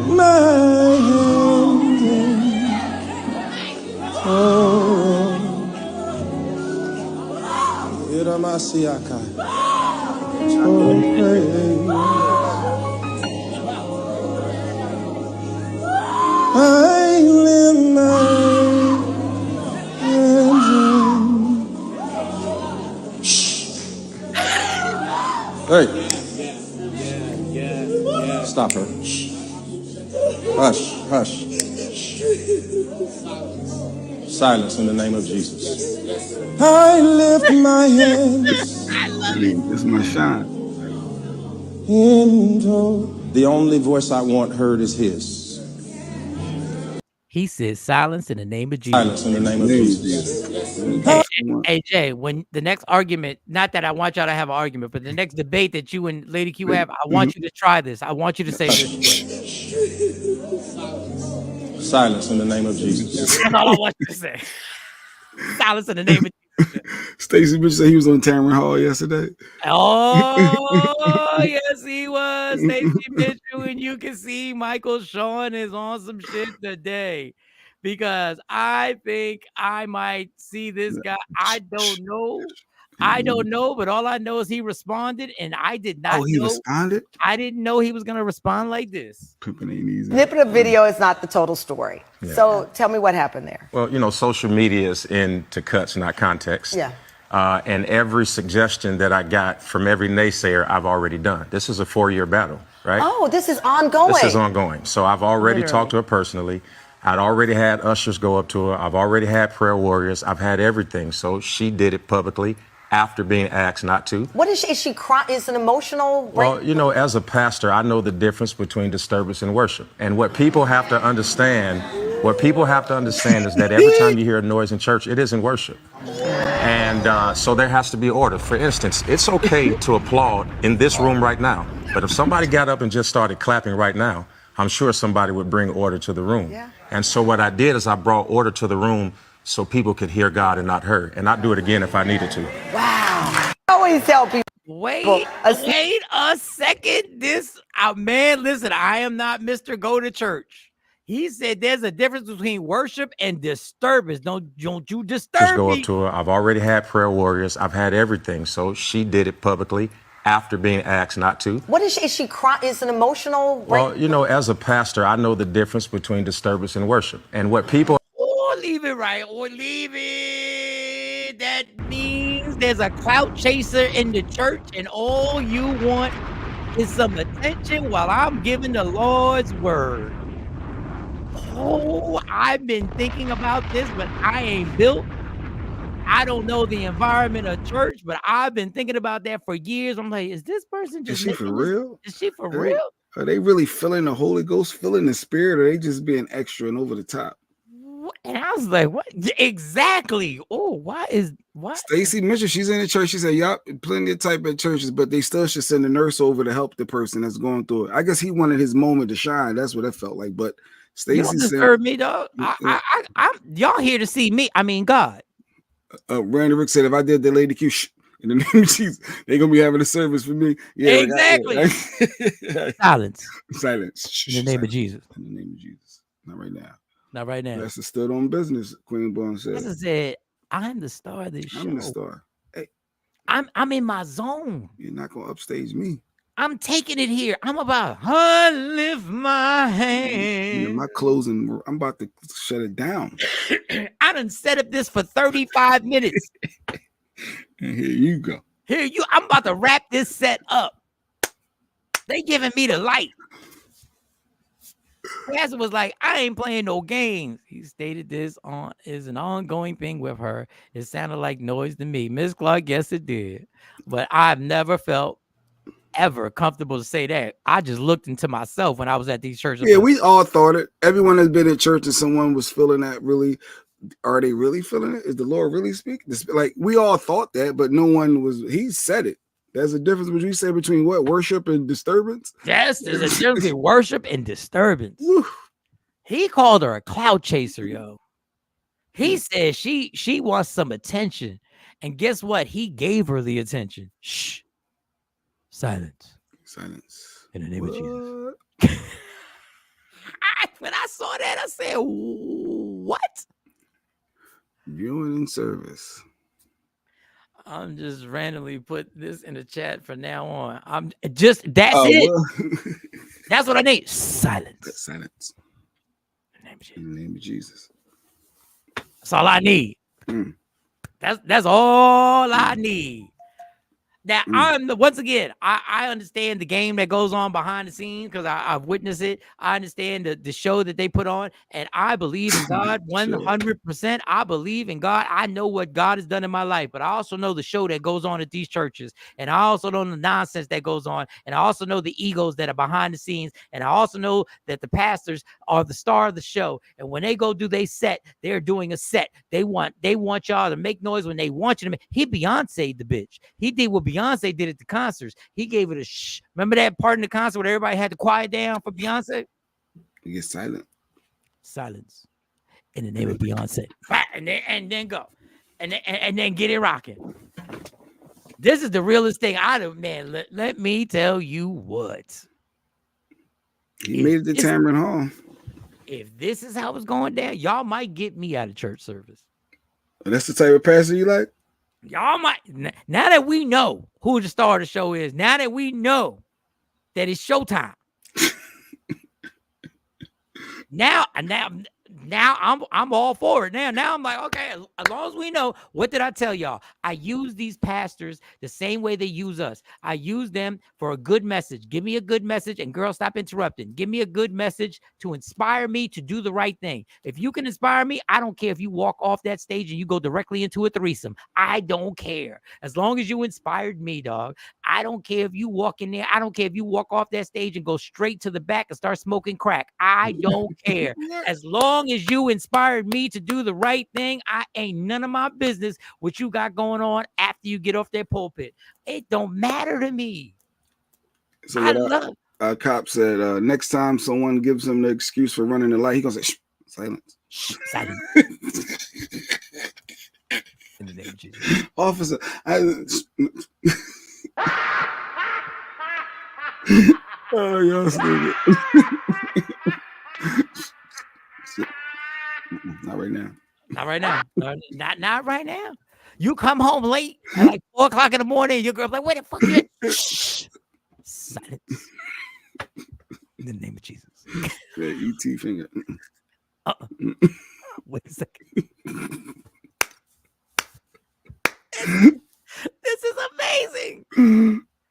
I live my Hey. Stop her. Hush, hush. Silence in the name of Jesus. I lift my hands. This is my shot. The only voice I want heard is his. He says silence in the name of Jesus. Silence in the name of Jesus. Hey, Jay, when the next argument, not that I want y'all to have an argument, but the next debate that you and Lady Q have, I want you to try this. I want you to say this. Silence in the name of Jesus. That's all I want you to say. Silence in the name of Jesus. Stacey Mitchell said he was on Tamron Hall yesterday. Oh, yes, he was. Stacey Mitchell, and you can see Michael Shawn is on some shit today because I think I might see this guy. I don't know. I don't know, but all I know is he responded, and I did not Oh, he know. responded? I didn't know he was gonna respond like this. Pimping ain't easy. Snippet of video is not the total story. Yeah. So tell me what happened there. Well, you know, social media is into cuts, not context. Yeah. And every suggestion that I got from every naysayer, I've already done. This is a 4-year battle, right? Oh, this is ongoing. This is ongoing. So I've already Literally. talked to her personally. I'd already had ushers go up to her. I've already had prayer warriors. I've had everything. So she did it publicly after being asked not to. What is she? Is she crying? Is an emotional? Well, you know, as a pastor, I know the difference between disturbance and worship. And what people have to understand, is that every time you hear a noise in church, it isn't worship. And so there has to be order. For instance, it's okay to applaud in this room right now. But if somebody got up and just started clapping right now, I'm sure somebody would bring order to the room. Yeah. And so what I did is I brought order to the room so people could hear God and not her. And I'd do it again if I needed to. Wow. I always tell people. Wait a second. Man, listen, I am not Mr. Go to Church. He said there's a difference between worship and disturbance. Don't you disturb Just go me. up to her. I've already had prayer warriors. I've had everything. So she did it publicly after being asked not to. What is she? Is she crying? Is an emotional? Well, you know, as a pastor, I know the difference between disturbance and worship. And what people... Or leave it right, or leave it. That means there's a clout chaser in the church, and all you want is some attention while I'm giving the Lord's word. Oh, I've been thinking about this, but I ain't built. I don't know the environment of church, but I've been thinking about that for years. I'm like, is this person just... Is she for real? Is she for real? Are they really feeling the Holy Ghost, feeling the Spirit, or are they just being extra and over the top? And I was like, what? Exactly. Oh, why? Stacy mentioned she's in the church. She said, yup, plenty of type at churches, but they still should send a nurse over to help the person that's going through it. I guess he wanted his moment to shine. That's what it felt like. But You Stacy don't said, disturb me, dog. I'm y'all here to see me. I mean, God. Randy Rick said, if I did the lady Q, in the name of Jesus, they're gonna be having a service for me. Yeah, exactly. Silence. Silence. In the name of Jesus. In the name of Jesus. Not right now. Not right now. That's stood on business. Queen Bond said. Pastor said, I'm the star of this show. I'm the star. Hey, I'm in my zone. You're not gonna upstage me. I'm taking it here. I'm about to lift my hand. You know, my closing, I'm about to shut it down. I done set up this for 35 minutes. And here you go. I'm about to wrap this set up. They giving me the light. Pastor was like, I ain't playing no games. He stated this is an ongoing thing with her. It sounded like noise to me. Miss Clark, yes, it did. But I've never felt ever comfortable to say that. I just looked into myself when I was at these churches. Yeah, we all thought it. Everyone has been at church and someone was feeling that. Really, are they really feeling it? Is the Lord really speaking? Like, we all thought that, but no one was. He said it. There's a difference between what? Worship and disturbance? Yes, there's a difference between worship and disturbance. He called her a cloud chaser, yo. He said she wants some attention. And guess what? He gave her the attention. Shh. Silence. Silence. In the name of Jesus. When I saw that, I said, what? Viewing in service. I'm just randomly put this in the chat from now on. That's it. Well. That's what I need. Silence. Silence. In the name of Jesus. That's all I need. That's all I need. Now, once again, I understand the game that goes on behind the scenes because I've witnessed it. I understand the show that they put on, and I believe in God 100%. I believe in God. I know what God has done in my life, but I also know the show that goes on at these churches, and I also know the nonsense that goes on, and I also know the egos that are behind the scenes, and I also know that the pastors are the star of the show, and when they go do their set, they're doing a set. They want y'all to make noise when they want you to make. He Beyonce'd the bitch. He did what Beyonce did at the concerts. He gave it a shh. Remember that part in the concert where everybody had to quiet down for Beyonce? You get silent. Silence. In the name of Beyonce. And then go. And then get it rocking. This is the realest thing. Man, let me tell you what. He made it to Tamron Hall. If this is how it's going down, y'all might get me out of church service. That's the type of pastor you like? Y'all might now that we know who the star of the show is, now that we know that it's showtime. Now I'm all for it. Now I'm like, okay, as long as we know, what did I tell y'all? I use these pastors the same way they use us. I use them for a good message. Give me a good message, and girl, stop interrupting. Give me a good message to inspire me to do the right thing. If you can inspire me, I don't care if you walk off that stage and you go directly into a threesome. I don't care. As long as you inspired me, dog. I don't care if you walk in there. I don't care if you walk off that stage and go straight to the back and start smoking crack. I don't care. As long as you inspired me to do the right thing, I ain't none of my business what you got going on after you get off that pulpit. It don't matter to me. So what a cop said, next time someone gives him the excuse for running the light, he gonna say, shh, silence. Shh, silence. In the name of Jesus. Officer, oh, y'all stupid. Not right now. Not right now. Not right now. You come home late at like 4 o'clock in the morning. Your girl's like, where the fuck you at? Shh. Silence. In the name of Jesus. Yeah, E.T. finger. Wait a second. This is amazing.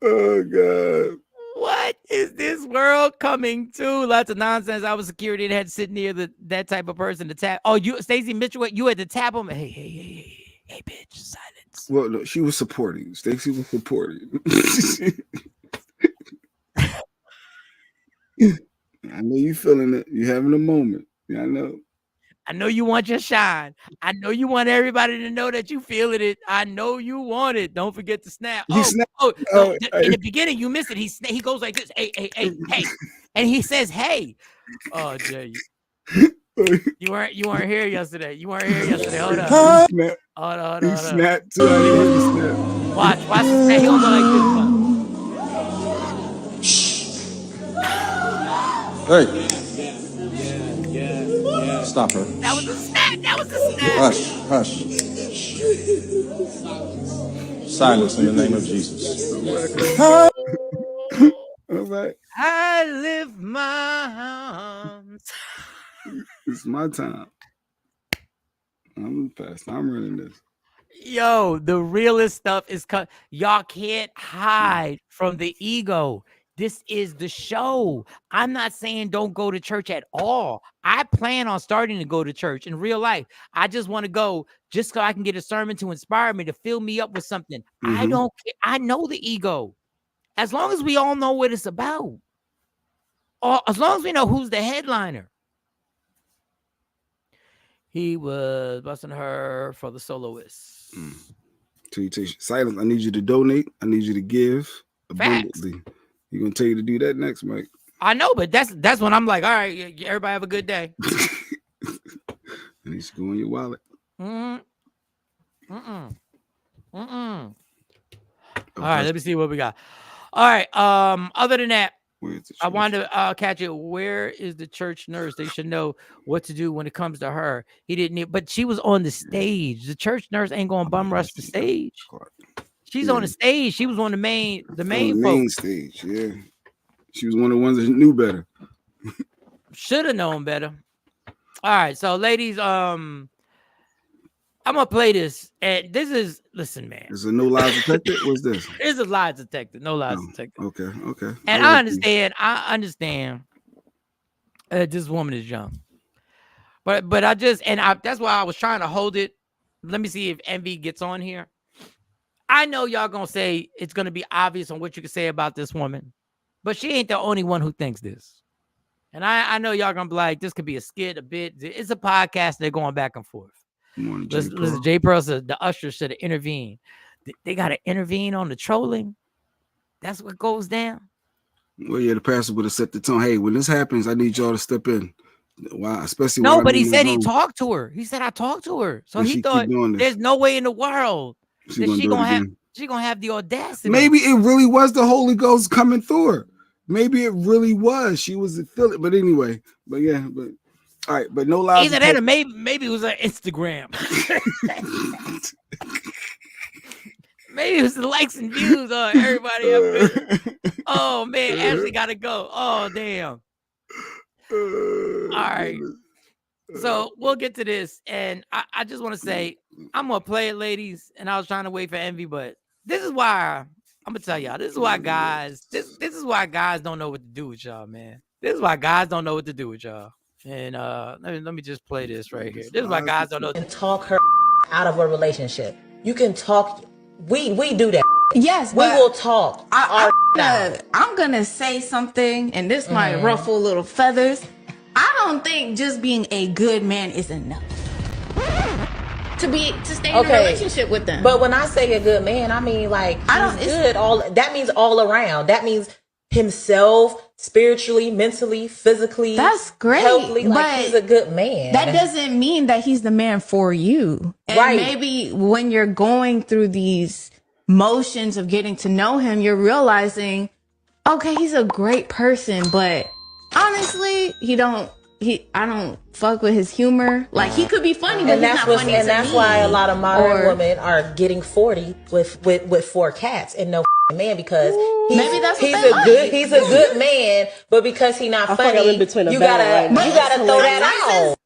Oh, God. What is this world coming to? Lots of nonsense. I was security and had to sit near that type of person to tap. Oh, you, Stacey Mitchell, you had to tap him. Hey, bitch, silence. Well, no, she was supporting. Stacey was supporting. I know you feeling it. You having a moment. Yeah, I know. I know you want your shine. I know you want everybody to know that you feeling it. I know you want it. Don't forget to snap. In the beginning, you missed it. He goes like this. Hey. And he says, hey. Oh, Jay. You weren't here yesterday. Hold on. Hold on. He snapped too. I need to snap. Watch the snap. He'll go like this. Hey. Stop her. That was the snap. Hush. Silence in the name of Jesus. All right. I lift my arms. It's my time. I'm the pastor. I'm running this. Yo, the realest stuff is y'all can't hide from the ego. This is the show. I'm not saying don't go to church at all. I plan on starting to go to church in real life. I just want to go just so I can get a sermon to inspire me, to fill me up with something. Mm-hmm. I don't care. I know the ego. As long as we all know what it's about. Or as long as we know who's the headliner. He was busting her for the soloist. Silence. I need you to donate. I need you to give abundantly. Facts. You're going to tell you to do that next, Mike. I know, but that's when I'm like, all right, everybody have a good day. It needs to go in your wallet. All right, let me see what we got. All right. Other than that, I wanted to catch it. Where is the church nurse? They should know what to do when it comes to her. He didn't, but she was on the stage. The church nurse ain't going to bum rush the stage. She's on the stage. She was on the main stage. Yeah, she was one of the ones that knew better. Should have known better. All right, so ladies, I'm gonna play this, and this is listen, man. Is it no lies detected? What's this? It's a lies detected. No lies detected. Okay. And I understand. This woman is young, but that's why I was trying to hold it. Let me see if Envy gets on here. I know y'all gonna say it's gonna be obvious on what you can say about this woman, but she ain't the only one who thinks this. And I know y'all gonna be like, this could be a skit, a bit. It's a podcast. They're going back and forth. Listen, Jay Pearl said the usher should have intervened. They got to intervene on the trolling. That's what goes down. Well, yeah, the pastor would have set the tone. Hey, when this happens, I need y'all to step in. Wow, especially no, but he said he talked to her. He said I talked to her, so he thought there's no way in the world she gonna have the audacity. Maybe it really was the Holy Ghost coming through her. Maybe it really was. She was a Philip. But anyway, all right, but no lies. Either that or maybe it was on Instagram. Maybe it was the likes and views. Everybody up there. Oh man, Ashley gotta go. Oh damn. All right. So we'll get to this. And I just want to say, I'm gonna play it, ladies. And I was trying to wait for Envy, but this is why I'm gonna tell y'all. This is why guys, this is why guys don't know what to do with y'all, man. This is why guys don't know what to do with y'all. And let me just play this right here. This is why guys don't know. And talk her out of a relationship. You can talk. We do that. Yes, we will talk. I'm gonna say something, and this might ruffle little feathers. I don't think just being a good man is enough to stay in a relationship with them. But when I say a good man, I mean like he's good. That means all around. That means himself, spiritually, mentally, physically. That's great. Healthily, like he's a good man. That doesn't mean that he's the man for you. And maybe when you're going through these motions of getting to know him, you're realizing, okay, he's a great person, but honestly, I don't fuck with his humor. Like, he could be funny, but he's not funny to me. And that's why a lot of modern women are getting 40 with 4 cats and no man, because he's a good man, but because he's not funny, you gotta throw that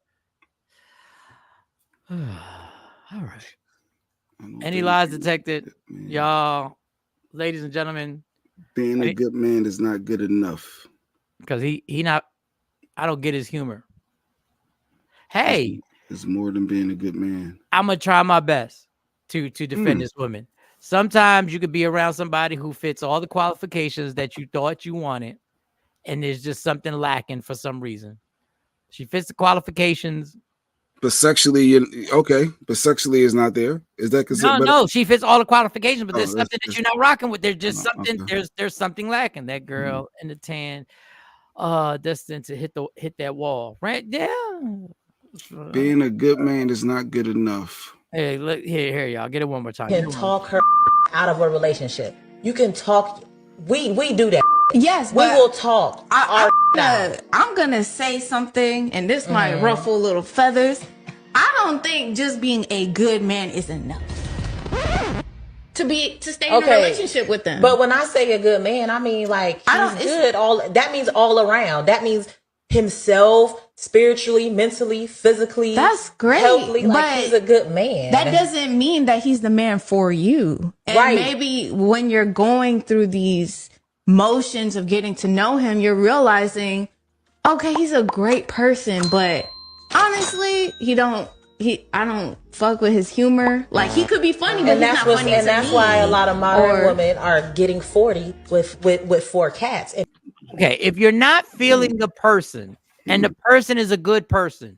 out. All right. Any lies detected, y'all, ladies and gentlemen? Being a good man is not good enough. Because I don't get his humor. Hey, it's more than being a good man. I'm gonna try my best to defend this woman. Sometimes you could be around somebody who fits all the qualifications that you thought you wanted, and there's just something lacking for some reason. She fits the qualifications. But sexually, okay. But sexually is not there. Is that considered? No, she fits all the qualifications, but there's something that you're not rocking with. There's just something. Okay. There's something lacking. That girl in the tan, destined to hit that wall, right? Yeah. Being a good man is not good enough. Hey, look here, y'all. Get it one more time. You can talk her out of a relationship. You can talk. We do that. Yes, we will talk. I'm gonna say something, and this might ruffle little feathers. I don't think just being a good man is enough to stay in a relationship with them. But when I say a good man, I mean like he's good. That means all around. That means himself, spiritually, mentally, physically. That's great. Healthily, like he's a good man. That doesn't mean that he's the man for you. And maybe when you're going through these motions of getting to know him, you're realizing, okay, he's a great person, but honestly, I don't fuck with his humor. Like, he could be funny, but he's not funny to me. And that's why a lot of modern women are getting 40 with 4 cats. Okay, if you're not feeling the person, and the person is a good person,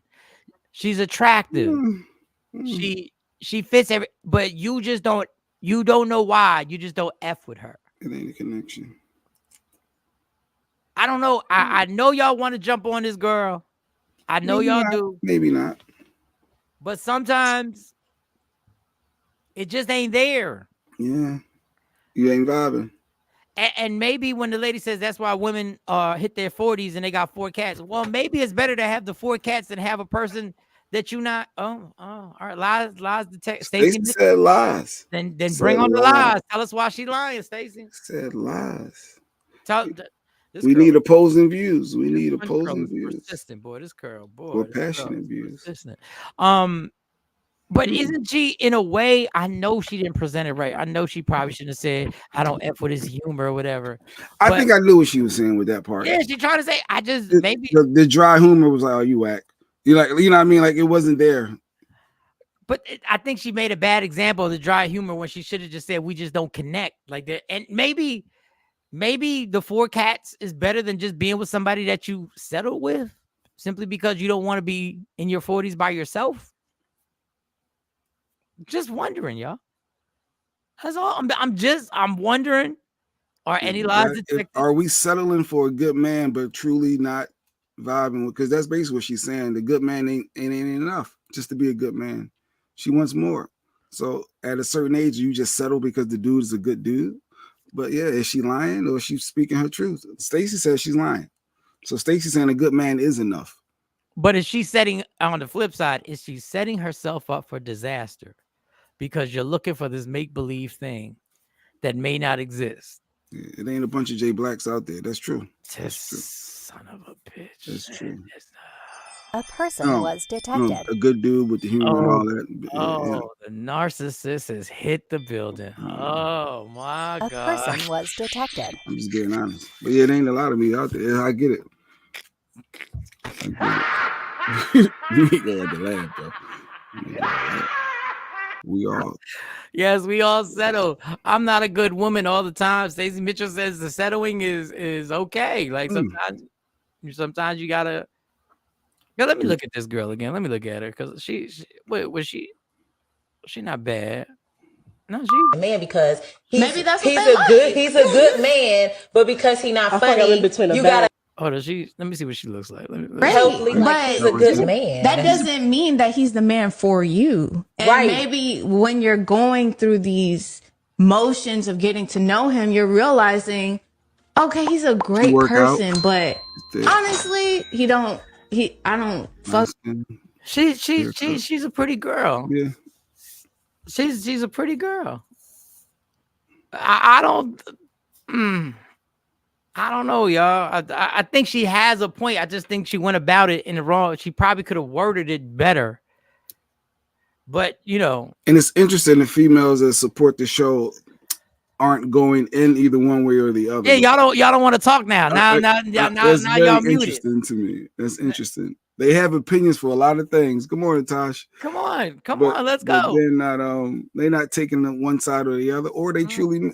she's attractive, she fits but you don't know why. You just don't F with her. It ain't a connection. I don't know. I know y'all want to jump on this girl. I know y'all do. Maybe not. But sometimes it just ain't there. Yeah. You ain't vibing. And maybe when the lady says that's why women hit their 40s and they got 4 cats. Well, maybe it's better to have the 4 cats than have a person that you not. Oh, all right. Lies detect. Stacey said lies. Then bring on the lies. Tell us why she lying, Stacey. Said lies. We need opposing views. We need opposing views. Persistent, boy. This girl, boy. Or passionate views. Persistent. But isn't she, in a way, I know she didn't present it right. I know she probably shouldn't have said, I don't F with his humor or whatever. I think I knew what she was saying with that part. Yeah, she trying to say, maybe. The dry humor was like, oh, you whack. You know what I mean? Like, it wasn't there. But I think she made a bad example of the dry humor when she should have just said, we just don't connect like that. And maybe the 4 cats is better than just being with somebody that you settled with simply because you don't want to be in your 40s by yourself. Just wondering, y'all. That's all. I'm wondering. Are any lies detected? Are we settling for a good man, but truly not vibing? Because that's basically what she's saying. The good man ain't enough just to be a good man. She wants more. So at a certain age, you just settle because the dude is a good dude. But yeah, is she lying or is she speaking her truth? Stacey says she's lying. So Stacey's saying a good man is enough. But is she setting, on the flip side, is she setting herself up for disaster? because you're looking for this make-believe thing that may not exist. It ain't a bunch of J Blacks out there. That's true. That's true. Son of a bitch. That's true. A person was detected. A good dude with the humor and all that. The narcissist has hit the building. Oh my God. A person was detected. I'm just being honest. But yeah, there ain't a lot of me out there. I get it. You ain't gonna have to laugh, though. We all. Yes, we all settle. I'm not a good woman all the time. Stacey Mitchell says the settling is okay. Like sometimes you gotta. Yeah, let me look at this girl again. Let me look at her because she was she not bad. No, she man because maybe that's he's a good man, but because he's not funny, you gotta. Hold on, let me see what she looks like. Hopefully, like he's a good man. That doesn't mean that he's the man for you. And maybe when you're going through these motions of getting to know him, you're realizing, okay, he's a great person, but honestly, I don't fuck. She's a pretty girl. Yeah. She's a pretty girl. I don't know, y'all. I think she has a point. I just think she went about it in the wrong. She probably could have worded it better. But and it's interesting. The females that support the show aren't going in either one way or the other. Yeah, y'all don't want to talk now. Now y'all muted. Interesting to me. That's interesting. They have opinions for a lot of things. Good morning, Tosh. Come on, let's go. But they're not taking the one side or the other, or they truly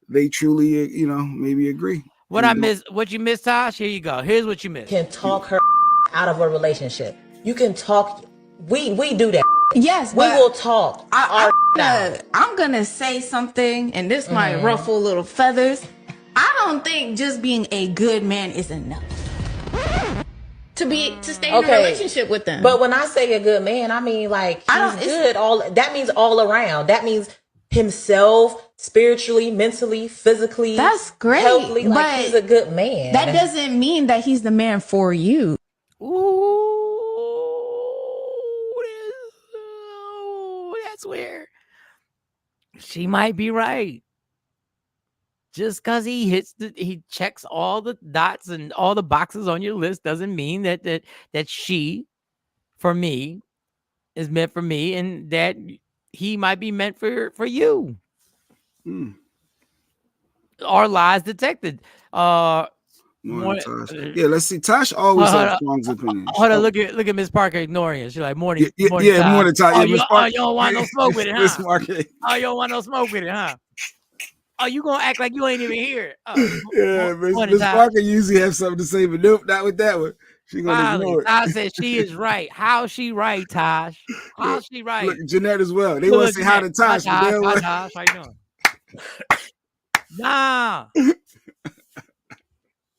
maybe agree. What you missed, Tosh? Here you go. Here's what you missed. Can talk her out of a relationship. You can talk. We do that. Yes, we will talk. I'm gonna say something, and this might ruffle little feathers. I don't think just being a good man is enough to stay in a relationship with them. But when I say a good man, I mean like he's good. That means all around. That means himself, spiritually, mentally, physically. That's great. Healthily, like he's a good man. That doesn't mean that he's the man for you. That's where she might be right. Just because he checks all the dots and all the boxes on your list doesn't mean that she, for me, is meant for me, and that he might be meant for you. Our lies detected. Tosh. Yeah, let's see. Tosh always has strong opinions. Hold on, look at Miss Parker ignoring it. She's like, morning, morning, Tosh. You don't want no smoke with it, huh? Miss Parker. Oh, you don't want no smoke with it, huh? Oh, you gonna act like you ain't even here? Miss Parker usually have something to say, but nope, not with that one. She gonna ignore it. Tosh said she is right. How's she right, Tosh? How's she right? Look, Jeanette as well. They want to say hi to Tosh. Tosh, how you doing? Nah.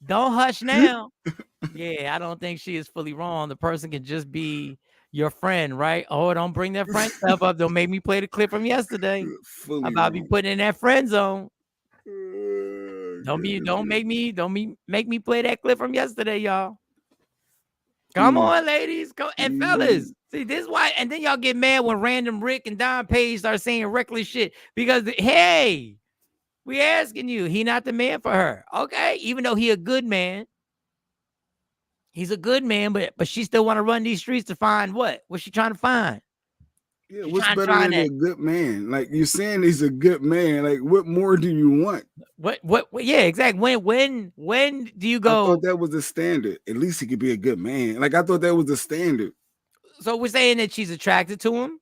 Don't hush now. Yeah, I don't think she is fully wrong. The person can just be your friend, right? Oh, don't bring that friend stuff up. Don't make me play the clip from yesterday about me putting in that friend zone. Don't make me play that clip from yesterday, y'all. Come on, ladies. Go and fellas. See, this is why, and then y'all get mad when random Rick and Don Page start saying reckless shit because hey, we asking you, he not the man for her. Okay, even though he a good man. He's a good man, but she still want to run these streets to find what? What's she trying to find? Yeah, what's better than a good man? Like you're saying he's a good man. Like what more do you want? What yeah, exactly. When do you go? I thought that was the standard. At least he could be a good man. Like I thought that was the standard. So we're saying that she's attracted to him.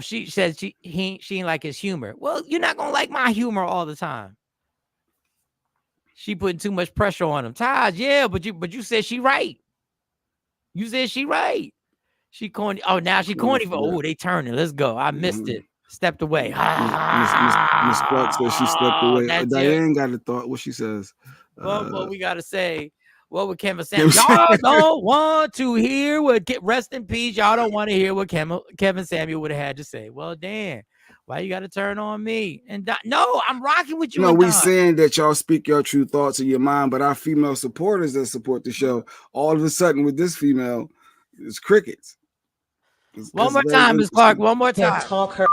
She said she ain't like his humor. Well, you're not gonna like my humor all the time. She putting too much pressure on him. Taj, yeah, but you said she right. You said she right. She corny. Oh, now she corny for. Oh, they turning. Let's go. I missed it. Stepped away. Miss Clark says she stepped away. Diane got a thought. What she says. What we gotta say. What would Kevin Samuel? Y'all don't want to hear what. Rest in peace. Y'all don't want to hear what Kevin Samuel would have had to say. Well, damn. Why you got to turn on me? And no, I'm rocking with you. No, we saying that y'all speak your true thoughts of your mind, but our female supporters that support the show, all of a sudden with this female, it's crickets. One more time, Ms. Clark. One more time. You can talk her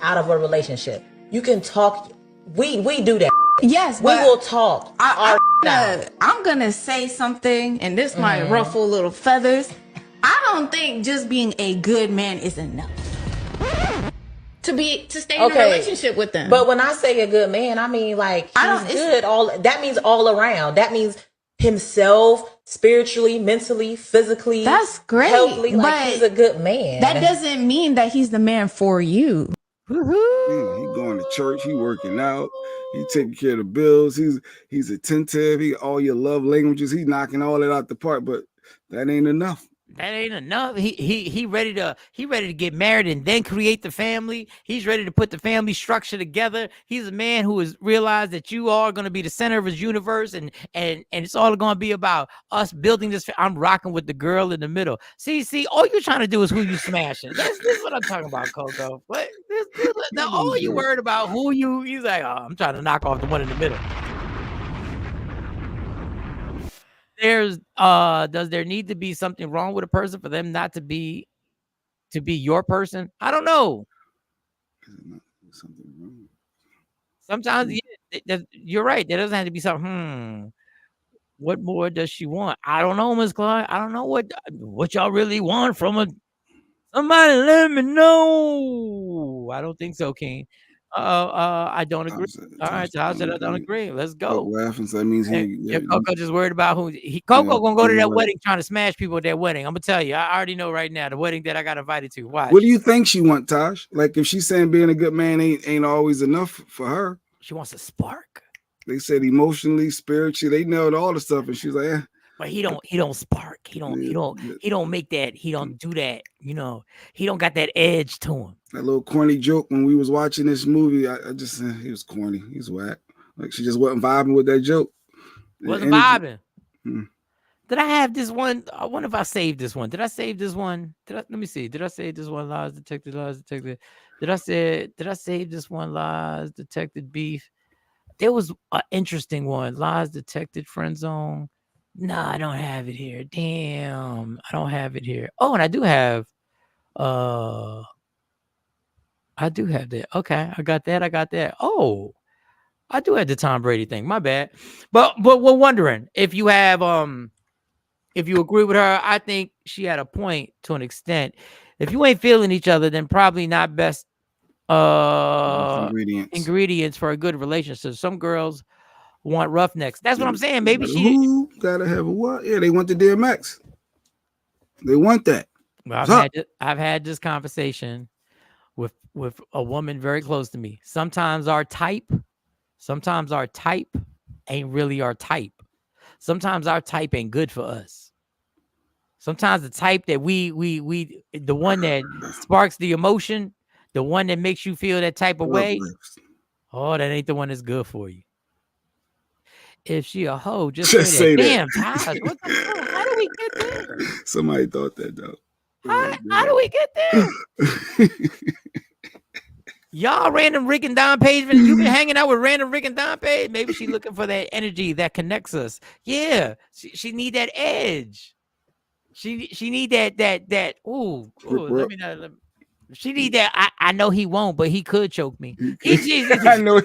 out of a relationship. You can talk. We do that. Yes, we will talk. I'm gonna say something, and this might ruffle little feathers. I don't think just being a good man is enough to stay in a relationship with them. But when I say a good man, I mean like he's good. That means all around. That means himself, spiritually, mentally, physically. That's great. Healthily, like he's a good man. That doesn't mean that he's the man for you. He going to church. He working out. He taking care of the bills. He's attentive. He all your love languages. He knocking all that out the park. But that ain't enough. That ain't enough. He ready to get married and then create the family. He's ready to put the family structure together. He's a man who has realized that you are going to be the center of his universe, and it's all going to be about us building this. I'm rocking with the girl in the middle. See, all you're trying to do is who you smashing. This is what I'm talking about, Coco. What? Now all you worried about who you? He's like, oh, I'm trying to knock off the one in the middle. Does there need to be something wrong with a person for them not to be your person? I don't know. Sometimes you're right. There doesn't have to be something. What more does she want? I don't know, Ms. Clark. I don't know what y'all really want from a somebody. Let me know. I don't think so, King. I don't agree. All right, Todd said I don't agree. Let's go. Laughing, so that means Coco just worried about who Coco gonna go to that wedding trying to smash people at that wedding. I'm gonna tell you, I already know right now the wedding that I got invited to. Watch. What do you think she want, Tosh? Like if she's saying being a good man ain't always enough for her. She wants a spark. They said emotionally, spiritually, they nailed all the stuff, and she's like, But he don't spark. He don't make that. He don't do that. You know, he don't got that edge to him. That little corny joke when we was watching this movie, I just said he was corny. He's whack. Like she just wasn't vibing with that joke. Wasn't vibing. Did I have this one? I wonder if I saved this one. Did I save this one? Let me see. Did I save this one? Lies detected. Did I save this one? Lies detected beef. There was an interesting one. Lies detected friend zone. No, I don't have it here. Damn, I don't have it here. Oh, and I do have that. Okay, I got that. Oh, I do have the Tom Brady thing. My bad. But we're wondering if you have if you agree with her. I think she had a point to an extent. If you ain't feeling each other, then probably not best ingredients for a good relationship. Some girls want roughnecks. That's what I'm saying. Maybe she gotta have a what? Yeah, they want the DMX. They want that. Well, I've had this conversation with a woman very close to me. Sometimes our type ain't really our type. Sometimes our type ain't good for us. Sometimes the type that we the one that sparks the emotion, the one that makes you feel that type of way. Oh, that ain't the one that's good for you. If she a hoe, just say that. Damn, Todd, what the fuck? How do we get there? Somebody thought that though. How do we get there? Y'all random Rick and Don Page, you've been hanging out with random Rick and Don Page. Maybe she's looking for that energy that connects us. Yeah, she need that edge. She need that. Ooh, let me know. She need that. I know he won't, but he could choke me. I know.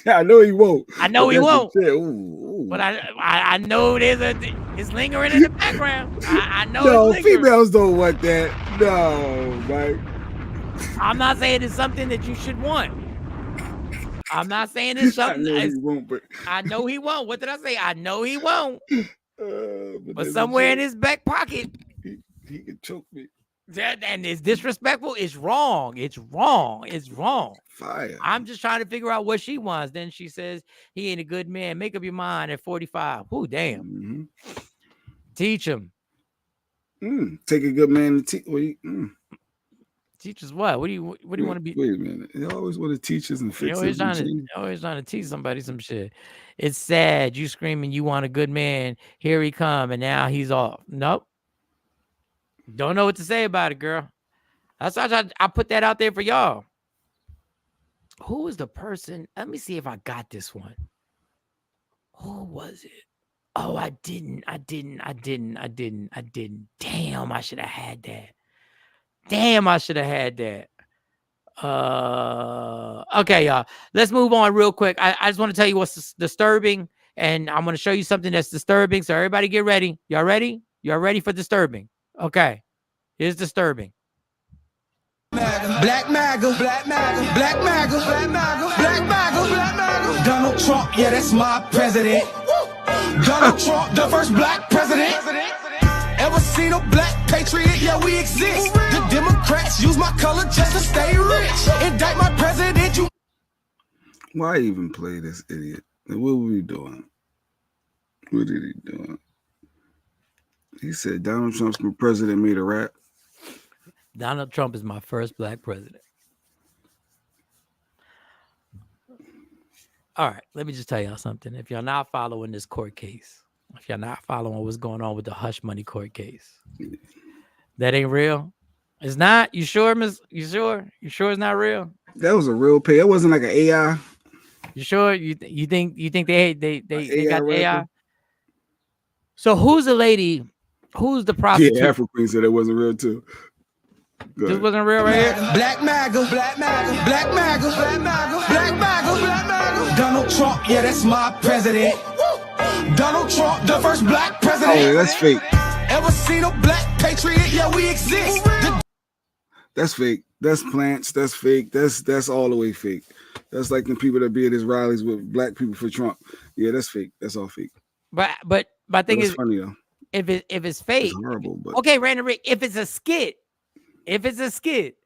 I know he won't. I know he won't. But I know it's lingering in the background. I know. No, females don't want that. No, right. I'm not saying it's something that you should want. I'm not saying it's something. I know he won't. I know he won't. What did I say? I know he won't. But somewhere in his back pocket, he can choke me. And it's disrespectful. It's wrong. It's wrong. It's wrong. Fire. I'm just trying to figure out what she wants. Then she says he ain't a good man. Make up your mind at 45. Ooh, damn. Mm-hmm. Teach him. Take a good man to teach. Teach us what? What do you want to be? Wait a minute. You always want to teach us and fix us. Always trying to teach somebody some shit. It's sad. You screaming you want a good man. Here he come, and now he's off. Nope. Don't know what to say about it, girl. That's why I put that out there for y'all. Who was the person? Let me see if I got this one. Who was it? Oh, I didn't. Damn, I should have had that. Okay, y'all. Let's move on real quick. I just want to tell you what's disturbing, and I'm going to show you something that's disturbing. So everybody get ready. Y'all ready? Y'all ready for disturbing? Okay. Here's disturbing. Black MAGA, Black MAGA, Black MAGA, Black MAGA, Black MAGA, Black MAGA. Donald Trump, yeah, that's my president. Donald Trump, the first black president. Ever seen a black patriot? Yeah, we exist. The Democrats use my color just to stay rich. Indict my president, you. Why even play this idiot? What were we doing? What did he do? He said Donald Trump's president made a rap. Donald Trump is my first black president. All right, let me just tell y'all something. If y'all not following this court case, if y'all not following what's going on with the hush money court case, that ain't real. It's not. You sure, Miss? You sure? You sure it's not real? That was a real pay. It wasn't like an AI. You sure? You think they got the AI? rapper? So who's the lady? Who's the prostitute? Yeah, Afro Queen said it wasn't real too. This wasn't real right here. Black MAGA, Black MAGA, Black MAGA, Black MAGA, Black MAGA, Black MAGA. Donald Trump, yeah, that's my president. Donald Trump, the first black president. Oh, yeah, that's fake. Ever seen a black patriot? Yeah, we exist. That's fake. That's plants. That's fake. That's all the way fake. That's like the people that be at his rallies with black people for Trump. Yeah, that's fake. That's all fake. But my thing is funny though. If it's fake, it's horrible. But okay, Random Rick. If it's a skit,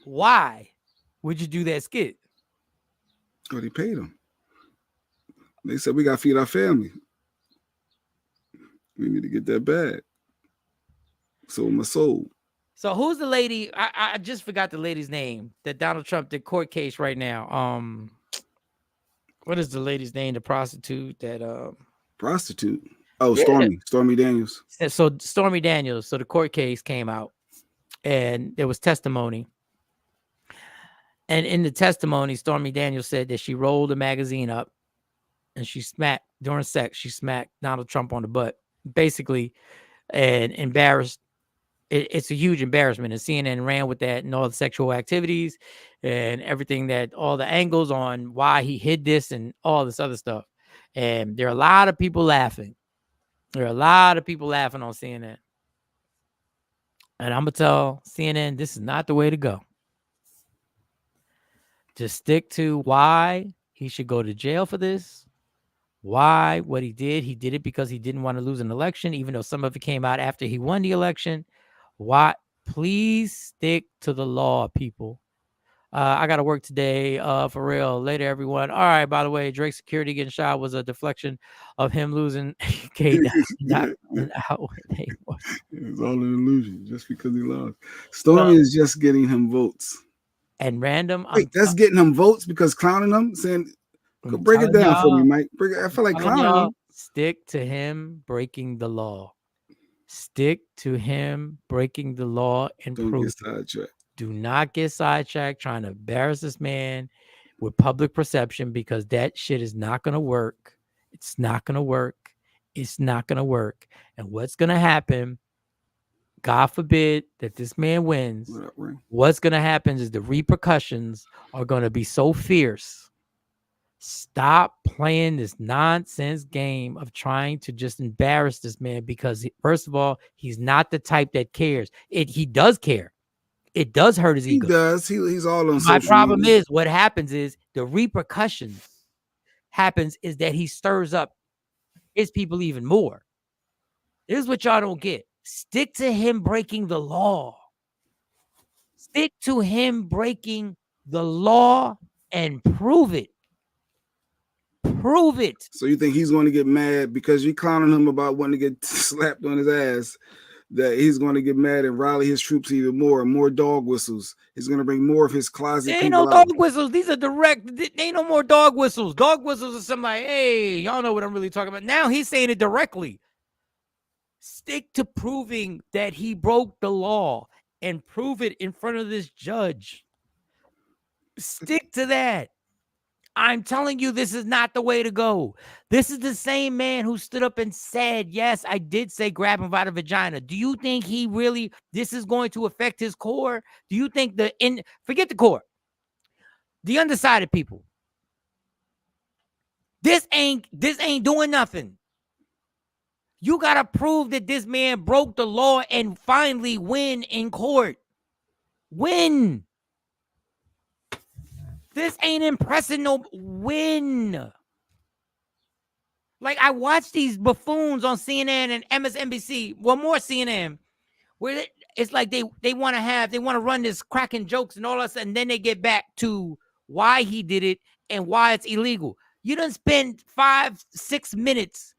why would you do that skit? Oh, they paid them. They said we got to feed our family. We need to get that bag. Sold my soul. So who's the lady? I just forgot the lady's name that Donald Trump did court case right now. What is the lady's name? The prostitute that prostitute. Oh, yeah. Stormy Daniels. So Stormy Daniels. So the court case came out, and there was testimony. And in the testimony, Stormy Daniels said that she rolled a magazine up, and she smacked during sex. She smacked Donald Trump on the butt, basically, and embarrassed. It's a huge embarrassment, and CNN ran with that and all the sexual activities and everything, that all the angles on why he hid this and all this other stuff. And there are a lot of people laughing. There are a lot of people laughing on CNN. And I'm going to tell CNN, this is not the way to go. Just stick to why he should go to jail for this. Why what he did it because he didn't want to lose an election, even though some of it came out after he won the election. Why? Please stick to the law, people. I got to work today, for real. Later, everyone. All right, by the way, Drake's security getting shot was a deflection of him losing. Not out where they was. It's all an illusion just because he lost. Stormy is just getting him votes. And Random. Wait, that's getting him votes because clowning him? Saying, go break it down for me, Mike. I feel like clowning him. Stick to him breaking the law. Stick to him breaking the law and don't get sidetracked. Do not get sidetracked trying to embarrass this man with public perception, because that shit is not going to work. It's not going to work. It's not going to work. And what's going to happen, God forbid that this man wins, what's going to happen is the repercussions are going to be so fierce. Stop playing this nonsense game of trying to just embarrass this man, because first of all, he's not the type that cares. He does care. It does hurt his ego. He does. He's all on. My problem is what happens is the repercussions happens is that he stirs up his people even more. Here's what y'all don't get. Stick to him breaking the law. Stick to him breaking the law and prove it. Prove it. So you think he's going to get mad because you're clowning him about wanting to get slapped on his ass, that he's going to get mad and rally his troops even more and more dog whistles? He's going to bring more of his closet. There ain't no dog whistles. These are direct. There ain't no more dog whistles. Dog whistles are something like, hey, y'all know what I'm really talking about. Now he's saying it directly. Stick to proving that he broke the law and prove it in front of this judge. Stick to that. I'm telling you, this is not the way to go. This is the same man who stood up and said, yes, I did say grab him by the vagina. Do you think he really, this is going to affect his core? Do you think forget the core, the undecided people, this ain't doing nothing. You got to prove that this man broke the law and finally win in court. Win. This ain't impressing no win. Like, I watch these buffoons on CNN and MSNBC, well, more CNN, where it's like they want to run this cracking jokes and all that, and then they get back to why he did it and why it's illegal. You done spend 5-6 minutes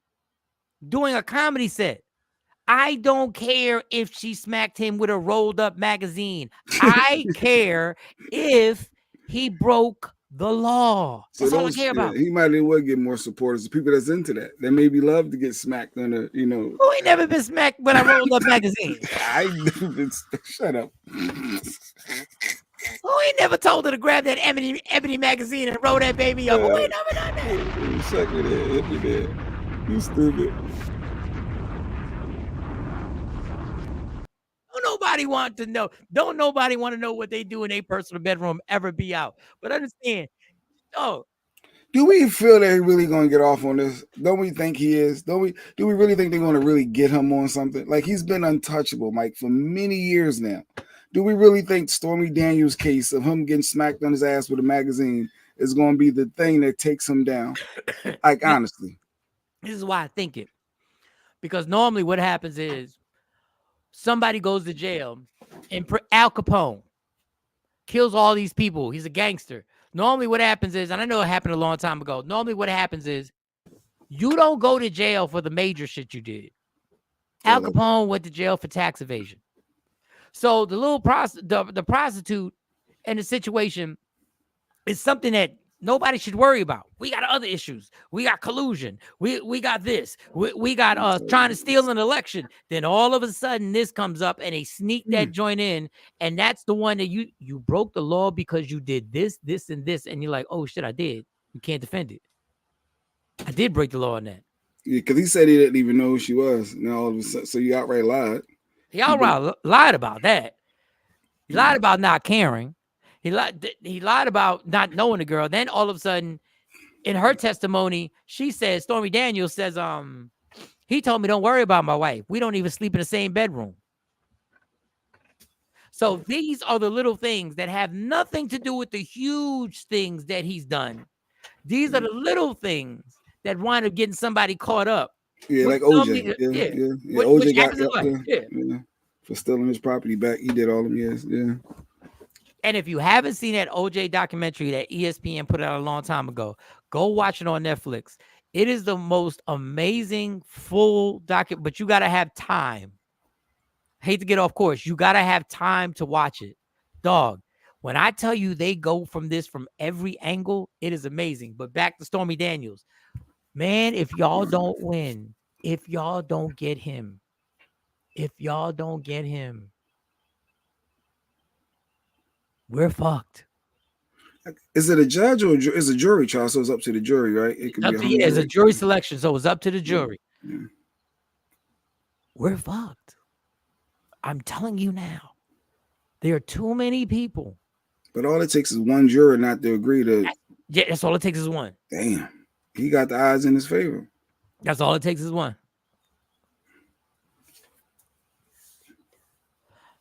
doing a comedy set. I don't care if she smacked him with a rolled up magazine. I care if he broke the law. That's all I care about. He might as well get more supporters. The people that's into that maybe love to get smacked on a, Who ain't never been smacked when I rolled up magazine? I never been. Shut up. Who ain't never told her to grab that ebony magazine and roll that baby up? Who ain't never done that? Suck it in. You stupid. Don't nobody want to know. Don't nobody want to know what they do in their personal bedroom ever be out. But understand, do we feel they're really going to get off on this? Don't we think he is? Do we really think they're going to really get him on something? Like, he's been untouchable, Mike, for many years now. Do we really think Stormy Daniels' case of him getting smacked on his ass with a magazine is going to be the thing that takes him down? Like, honestly. This is why I think it. Because normally what happens is somebody goes to jail and Al Capone kills all these people. He's a gangster. Normally what happens is, and I know it happened a long time ago, normally what happens is you don't go to jail for the major shit you did. Al Capone went to jail for tax evasion. So the little the prostitute and the situation is something that nobody should worry about. We got other issues. We got collusion. We got this. We got trying to steal an election. Then all of a sudden this comes up and they sneak that joint in. And that's the one that you broke the law because you did this, this, and this. And you're like, oh shit, I did. You can't defend it. I did break the law on that. Yeah, because he said he didn't even know who she was. Now all of a sudden, so you outright lied. He outright lied about that. He lied about not caring. He lied about not knowing the girl. Then all of a sudden, in her testimony, she says, Stormy Daniels says, he told me don't worry about my wife. We don't even sleep in the same bedroom. So these are the little things that have nothing to do with the huge things that he's done. These are the little things that wind up getting somebody caught up. Yeah, like OJ. Yeah. OJ got for stealing his property back. He did all them years. Yeah. And if you haven't seen that OJ documentary that ESPN put out a long time ago, go watch it on Netflix. It is the most amazing full document, but you got to have time. Hate to get off course. You got to have time to watch it. Dog, when I tell you they go from this from every angle, it is amazing. But back to Stormy Daniels. Man, if y'all don't win, if y'all don't get him, we're fucked. Is it a judge or is a jury trial? So it's up to the jury, right? It could be it's a jury selection, so it's up to the jury. Yeah. We're fucked. I'm telling you now. There are too many people. But all it takes is one juror not to agree to. Yeah, that's all it takes is one. Damn. He got the odds in his favor. That's all it takes is one.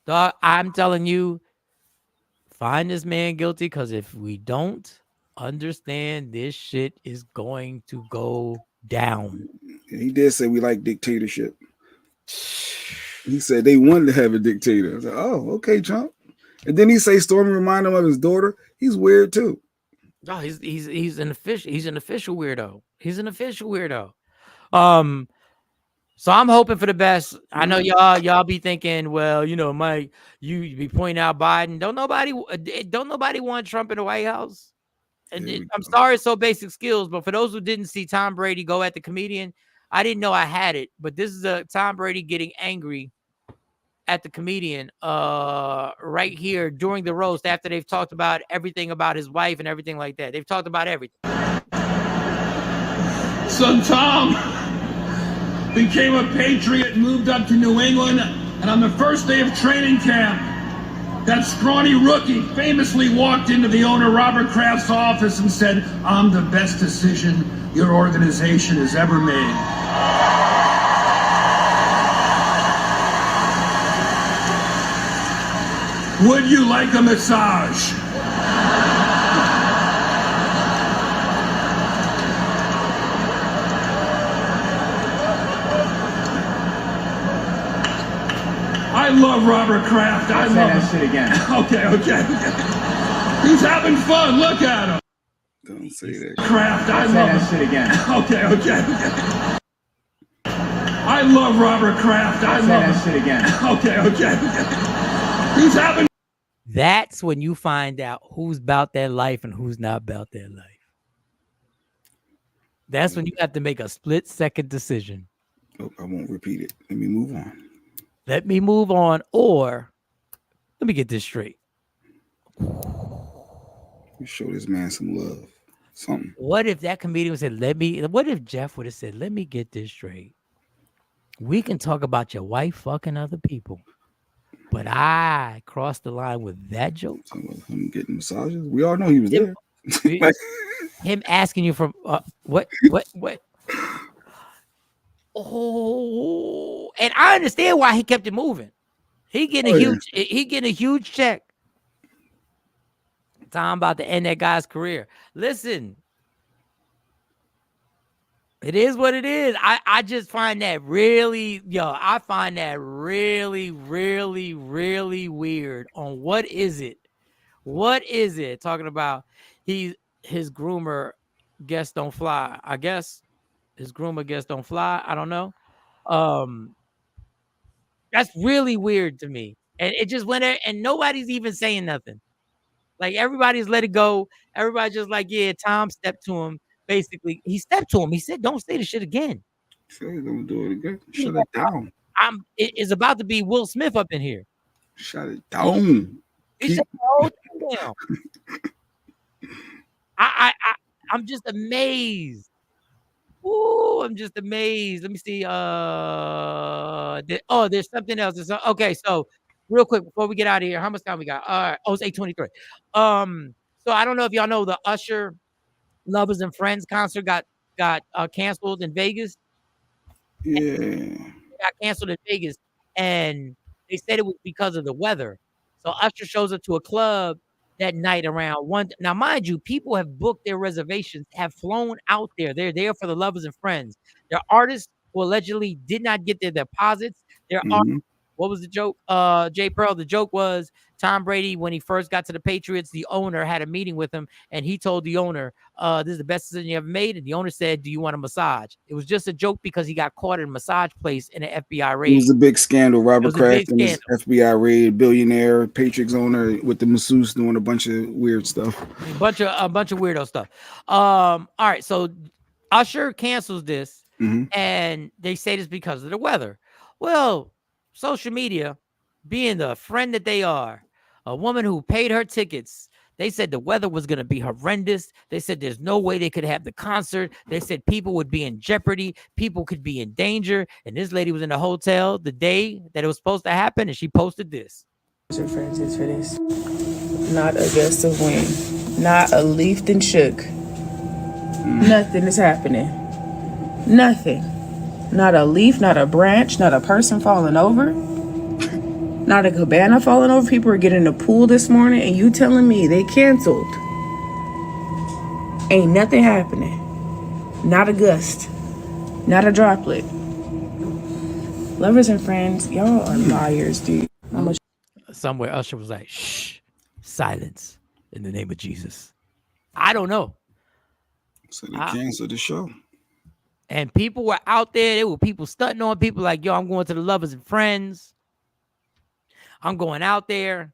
Dog, I'm telling you, find this man guilty, because if we don't understand, this shit is going to go down. He did say we like dictatorship. He said they wanted to have a dictator. I was like, oh, okay, Trump. And then he say Stormy remind him of his daughter. He's weird too. No, he's an official weirdo. He's an official weirdo. So I'm hoping for the best. I know y'all be thinking, well, Mike, you be pointing out Biden. Don't nobody want Trump in the White House. And I'm sorry, it's so basic skills, but for those who didn't see Tom Brady go at the comedian, I didn't know I had it. But this is Tom Brady getting angry at the comedian right here during the roast after they've talked about everything about his wife and everything like that. They've talked about everything. Son Tom became a Patriot, moved up to New England, and on the first day of training camp, that scrawny rookie famously walked into the owner, Robert Kraft's office and said, "I'm the best decision your organization has ever made." Would you like a massage? I love Robert Kraft. I love that shit again. Okay. He's having fun. Look at him. Don't say that. Kraft. I love that shit again. Okay. I love Robert Kraft. I love that shit again. Okay. He's having. That's when you find out who's about their life and who's not about their life. That's when you have to make a split-second decision. Oh, I won't repeat it. Let me move on. Let me move on, or let me get this straight. Show this man some love. Something. What if that comedian said, what if Jeff would have said, let me get this straight. We can talk about your wife fucking other people, but I crossed the line with that joke. Him getting massages. We all know he was there. Him asking you for what? Oh, and I understand why he kept it moving. He getting a huge check. Time about to end that guy's career. Listen, it is what it is. I just find that really, I find that really, really, really weird. On what is it? What is it? Talking about his groomer guests don't fly. I guess his groomer guests don't fly. I don't know. That's really weird to me. And it just went there, and nobody's even saying nothing. Like, everybody's let it go. Everybody's just like, yeah, Tom stepped to him. Basically, he stepped to him. He said, "Don't say the shit again." Say don't do it again. Shut it down. It is about to be Will Smith up in here. Shut it down. He shut the whole thing down. I'm just amazed. Ooh, I'm just amazed. Let me see. There's something else. Okay, so real quick before we get out of here, how much time we got? All right. Oh, it's 8:23. So I don't know if y'all know the Usher Lovers and Friends concert got canceled in Vegas. Yeah. It got canceled in Vegas, and they said it was because of the weather. So Usher shows up to a club that night around 1. Now, mind you, people have booked their reservations, have flown out there. They're there for the Lovers and Friends. There are artists who allegedly did not get their deposits. There are. What was the joke? Jay Pearl, the joke was Tom Brady, when he first got to the Patriots, the owner had a meeting with him, and he told the owner, this is the best decision you ever made. And the owner said, do you want a massage? It was just a joke because he got caught in a massage place in an FBI raid. It was a big scandal. Robert Kraft and his FBI raid, billionaire, Patriots owner with the masseuse doing a bunch of weird stuff. A bunch of weirdo stuff. All right, so Usher cancels this, and they say this because of the weather. Well, social media, being the friend that they are, a woman who paid her tickets, they said the weather was going to be horrendous. They said there's no way they could have the concert. They said people would be in jeopardy. People could be in danger. And this lady was in the hotel the day that it was supposed to happen, and she posted this. Your friends is for this. Not a gust of wind. Not a leaf then shook. Nothing is happening. Nothing. Not a leaf, not a branch, not a person falling over. Not a cabana falling over. People were getting in the pool this morning, and you telling me they canceled. Ain't nothing happening. Not a gust. Not a droplet. Lovers and Friends, y'all are liars, dude. Somewhere Usher was like, shh, silence in the name of Jesus. I don't know. So they canceled the show. And people were out there. There were people stunting on people like, yo, I'm going to the Lovers and Friends. I'm going out there.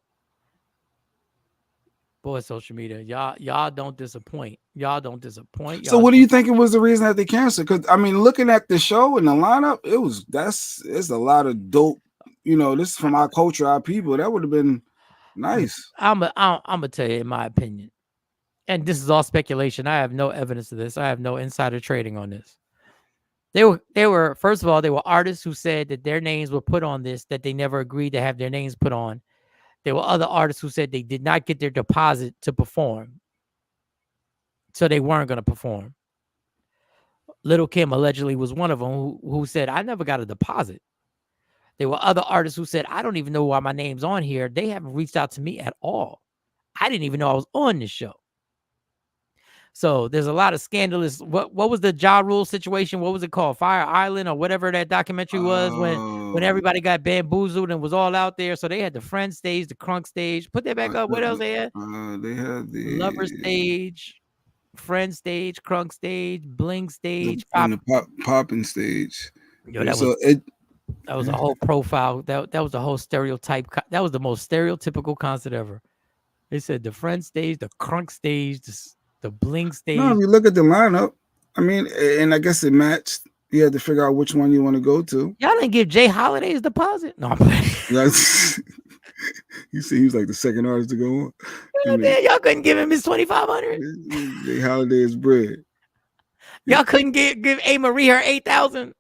Boy, social media, y'all don't disappoint. Y'all don't disappoint. So what do you think it was the reason that they canceled? Because I mean, looking at the show and the lineup, it's a lot of dope this is from our culture, our people. That would have been nice. I'm gonna tell you, in my opinion, and this is all speculation. I have no evidence of this. I have no insider trading on this. They were first of all, they were artists who said that their names were put on this, that they never agreed to have their names put on. There were other artists who said they did not get their deposit to perform, so they weren't going to perform. Little Kim allegedly was one of them who said, I never got a deposit. There were other artists who said, I don't even know why my name's on here. They haven't reached out to me at all. I didn't even know I was on this show. So there's a lot of scandalous. What was the Ja Rule situation? What was it called? Fire Island or whatever that documentary was when everybody got bamboozled and was all out there. So they had the Friend stage, the Crunk stage. Put that back up. What else they had? They had the Lover stage, Friend stage, Crunk stage, Bling stage, and the popping stage. Yo, that was a whole profile. That was a whole stereotype. That was the most stereotypical concert ever. They said the Friend stage, the Crunk stage, the Bling stage. No, if you look at the lineup, I mean, and I guess it matched. You had to figure out which one you want to go to. Y'all didn't give Jay Holiday his deposit. No, I'm playing. You see, he was like the second artist to go on. Y'all couldn't give him his $2,500. Jay Holiday is bread. Y'all couldn't give A. Marie her $8,000.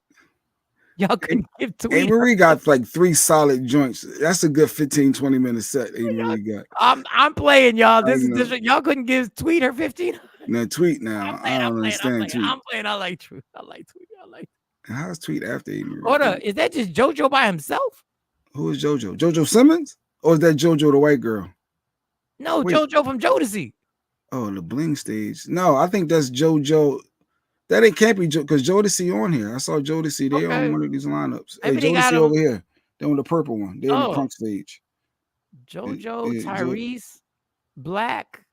Y'all couldn't give Tweet. A. Marie got like 3 solid joints. That's a good 15-20 minute set. A. Marie got. I'm playing y'all. This y'all couldn't give Tweet her 15. Now Tweet now. I don't understand Tweet. I'm playing. I like Tweet. How's Tweet after A. Marie? Hold up. Is that just JoJo by himself? Who is JoJo? JoJo Simmons? Or is that JoJo the white girl? No, JoJo from Jodeci. Oh, the Bling stage. No, I think that's JoJo. That can't be because Jodeci on here. I saw Jodeci. They on one of these lineups. Hey, Jodeci over here. They're on the purple one. They're on the Crunk stage. JoJo, Tyrese, Black.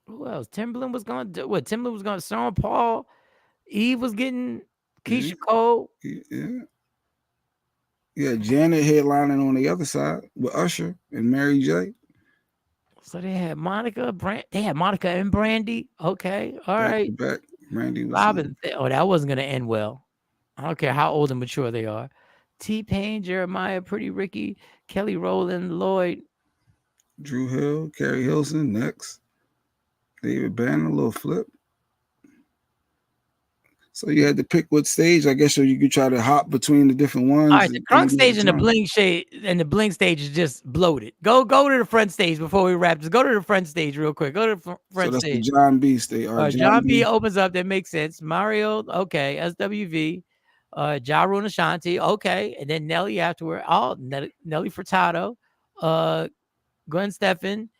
Who else? Timbaland was going to do what? Timbaland was going to Sean Paul. Eve was getting Keisha Cole. Yeah, Janet headlining on the other side with Usher and Mary J. So they had Monica, they had Monica and Brandy. Okay, all right. Back. Brandy was Robin. That wasn't gonna end well. I don't care how old and mature they are. T-Pain, Jeremiah, Pretty Ricky, Kelly Rowland, Lloyd, Drew Hill, Carrie Hilson, next. David Banner, a little flip. So you had to pick what stage, I guess, so you could try to hop between the different ones. All right, the Crunk stage and the Bling stage is just bloated. Go to the front stage before we wrap this. Go to the front stage real quick. Go to the front that's stage. The John B stage. John B opens up. That makes sense. Mario, okay. SWV, Ja Rule and Ashanti, okay. And then Nelly afterward. Oh, Nelly Furtado, Gwen Stefan,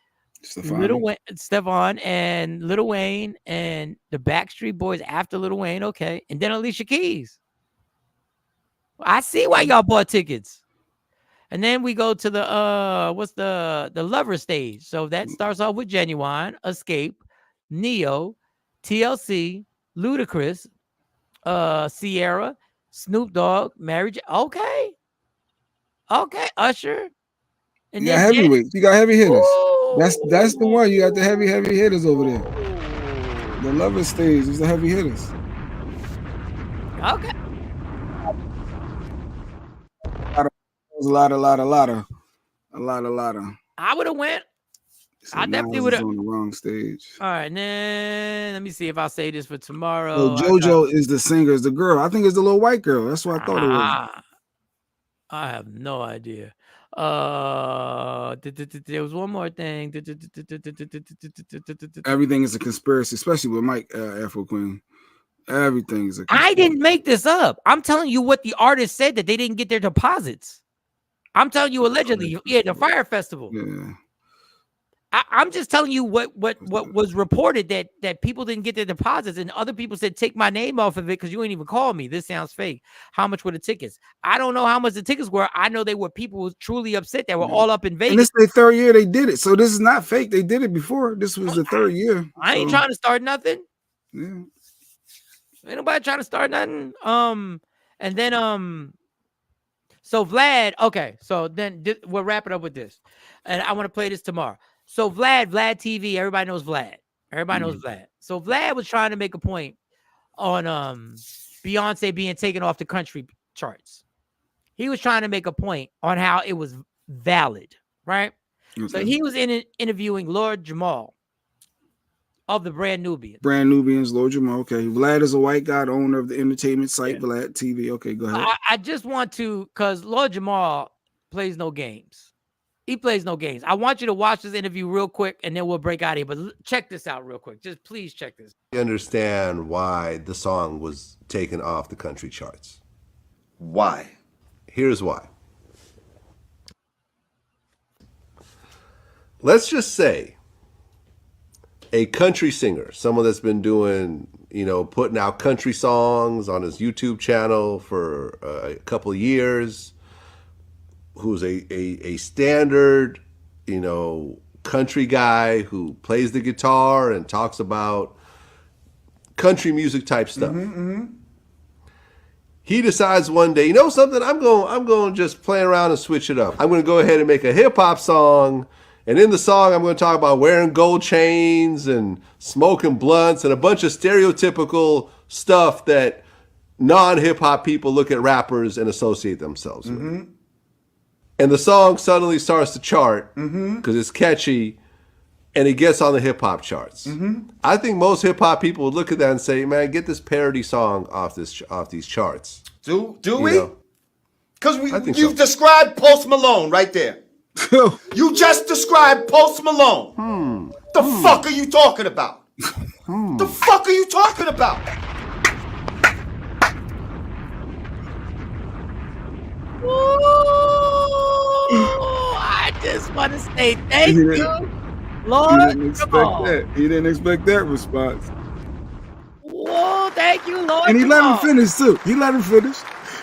Stefan and Lil Wayne and the Backstreet Boys after Lil Wayne, okay, and then Alicia Keys. I see why y'all bought tickets. And then we go to the what's the Lover stage. So that starts off with Genuine, Escape, Neo, TLC, Ludacris, Sierra, Snoop Dogg, Mary J. Okay, Usher. And you got heavyweights. You got heavy hitters. Ooh. That's the one. You got the heavy hitters over there. The Lover stage is the heavy hitters. Okay. A lot of. I would have went. So I definitely would have on the wrong stage. All right, and then let me see if I'll say this for tomorrow. So JoJo is the singer, is the girl. I think it's the little white girl. That's what I thought it was. I have no idea. There was one more thing. Everything is a conspiracy, especially with Mike Afro Queen. Everything is a conspiracy. I didn't make this up. I'm telling you what the artist said, that they didn't get their deposits. I'm telling you allegedly. Yeah, the Fire Festival. Yeah. I'm just telling you what was reported, that people didn't get their deposits, and other people said take my name off of it because you ain't even called me. This sounds fake. How much were the tickets? I don't know how much the tickets were. I know they were people who were truly upset that were all up in Vegas. And this is their third year they did it, so this is not fake. They did it before. This was the third year. I ain't trying to start nothing. Yeah. Ain't nobody trying to start nothing. And then so Vlad. Okay, so then we'll wrap it up with this, and I want to play this tomorrow. So Vlad TV, everybody knows Vlad. Everybody knows Vlad. So Vlad was trying to make a point on Beyonce being taken off the country charts. he was trying to make a point on how it was valid, right? Okay. So he was interviewing Lord Jamal of the Brand Nubians. Brand Nubians, Lord Jamal. Okay. Vlad is a white guy, the owner of the entertainment site, Vlad TV. Okay, go ahead. I just want to, because Lord Jamal plays no games. He plays no games. I want you to watch this interview real quick, and then we'll break out of here. But check this out real quick. Just please check this. I understand why the song was taken off the country charts. Why? Here's why. Let's just say a country singer, someone that's been doing, putting out country songs on his YouTube channel for a couple of years, who's a standard, country guy who plays the guitar and talks about country music type stuff. He decides one day, you know something, I'm going to just play around and switch it up. I'm going to go ahead and make a hip hop song. And in the song, I'm going to talk about wearing gold chains and smoking blunts and a bunch of stereotypical stuff that non-hip hop people look at rappers and associate themselves with. And the song suddenly starts to chart because it's catchy and it gets on the hip hop charts. I think most hip hop people would look at that and say, man, get this parody song off these charts. Do we? Because you've described Post Malone right there. You just described Post Malone. The fuck are you talking about? The fuck are you talking about? I just want to say thank you, Lord. He didn't expect that response. Whoa, thank you, Lord. And he let him finish too. He let him finish.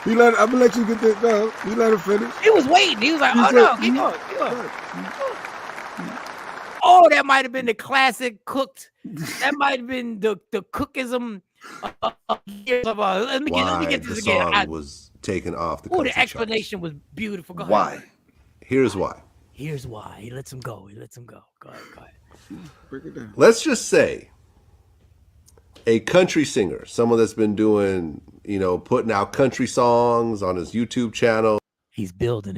I'm gonna let you get that done. He let him finish. He was waiting. He was like, "Oh no, keep going, keep going." Oh, that might have been the classic cooked. That might have been the cookism of years of. Let me get this again. The song was taken off the country the explanation was beautiful. Go ahead. Why? Here's why. Here's why. He lets him go. He lets him go. Go ahead. Break it down. Let's just say a country singer, someone that's been doing, putting out country songs on his YouTube channel. He's building.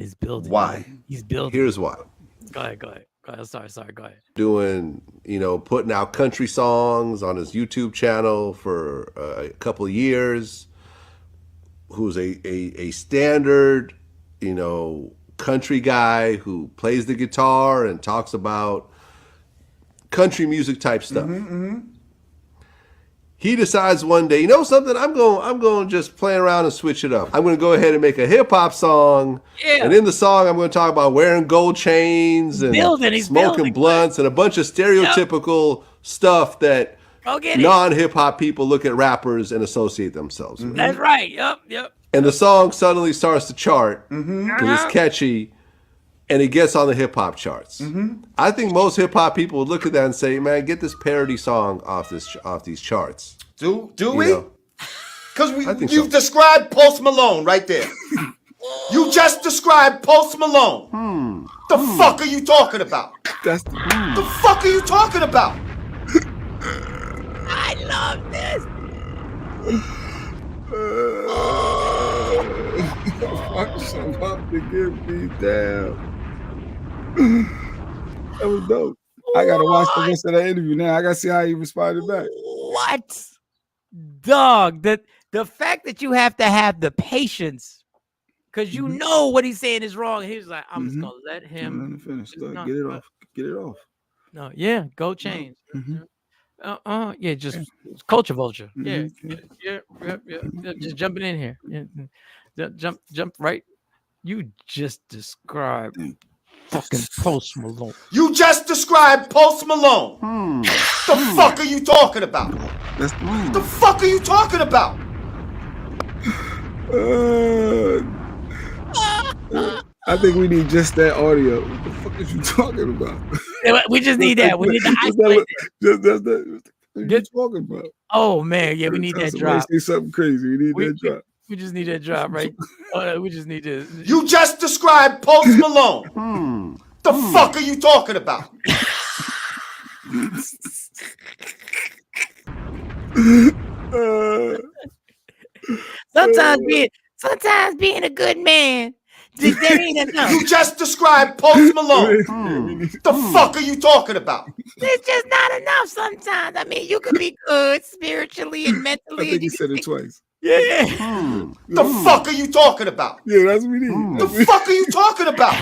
Why? He's building. Here's why. Go ahead. Sorry. Go ahead. Doing, putting out country songs on his YouTube channel for a couple of years, who's a standard, country guy who plays the guitar and talks about country music type stuff. He decides one day, you know something, I'm going to just play around and switch it up. I'm going to go ahead and make a hip hop song. And in the song, I'm going to talk about wearing gold chains and smoking blunts and a bunch of stereotypical stuff that non-hip hop people look at rappers and associate themselves with. That's right. Yep. And the song suddenly starts to chart because it's catchy and it gets on the hip hop charts. I think most hip hop people would look at that and say, man, get this parody song off these charts. Do we? Because you've described Post Malone right there. You just described Post Malone. The fuck are you talking about? The fuck are you talking about? I love this. I'm about to get me down. That was dope. I gotta watch the rest of that interview now. I gotta see how he responded back. What? Dog, the fact that you have to have the patience because you know what he's saying is wrong. He was like, I'm just gonna let him finish. Get it off. Get it off. No, yeah, go change. Yeah, just culture vulture. Yeah. Just jumping in here. Yeah. Jump right. You just described fucking Post Malone. You just described Post Malone. The fuck are you talking about? The fuck are you talking about? I think we need just that audio. What the fuck is you talking about? We just need that. We need to isolate that. What are you talking about? Oh man, yeah, we need that drop. Say something crazy. We need that drop. We just need that drop, right? We just need to. You just described Post Malone. The fuck are you talking about? Sometimes Sometimes being a good man, that ain't enough. You just described Post Malone. The fuck are you talking about? It's just not enough sometimes. I mean, you could be good spiritually and mentally. I think he said it twice. Yeah. The fuck are you talking about? Yeah, that's what we need. The fuck are you talking about?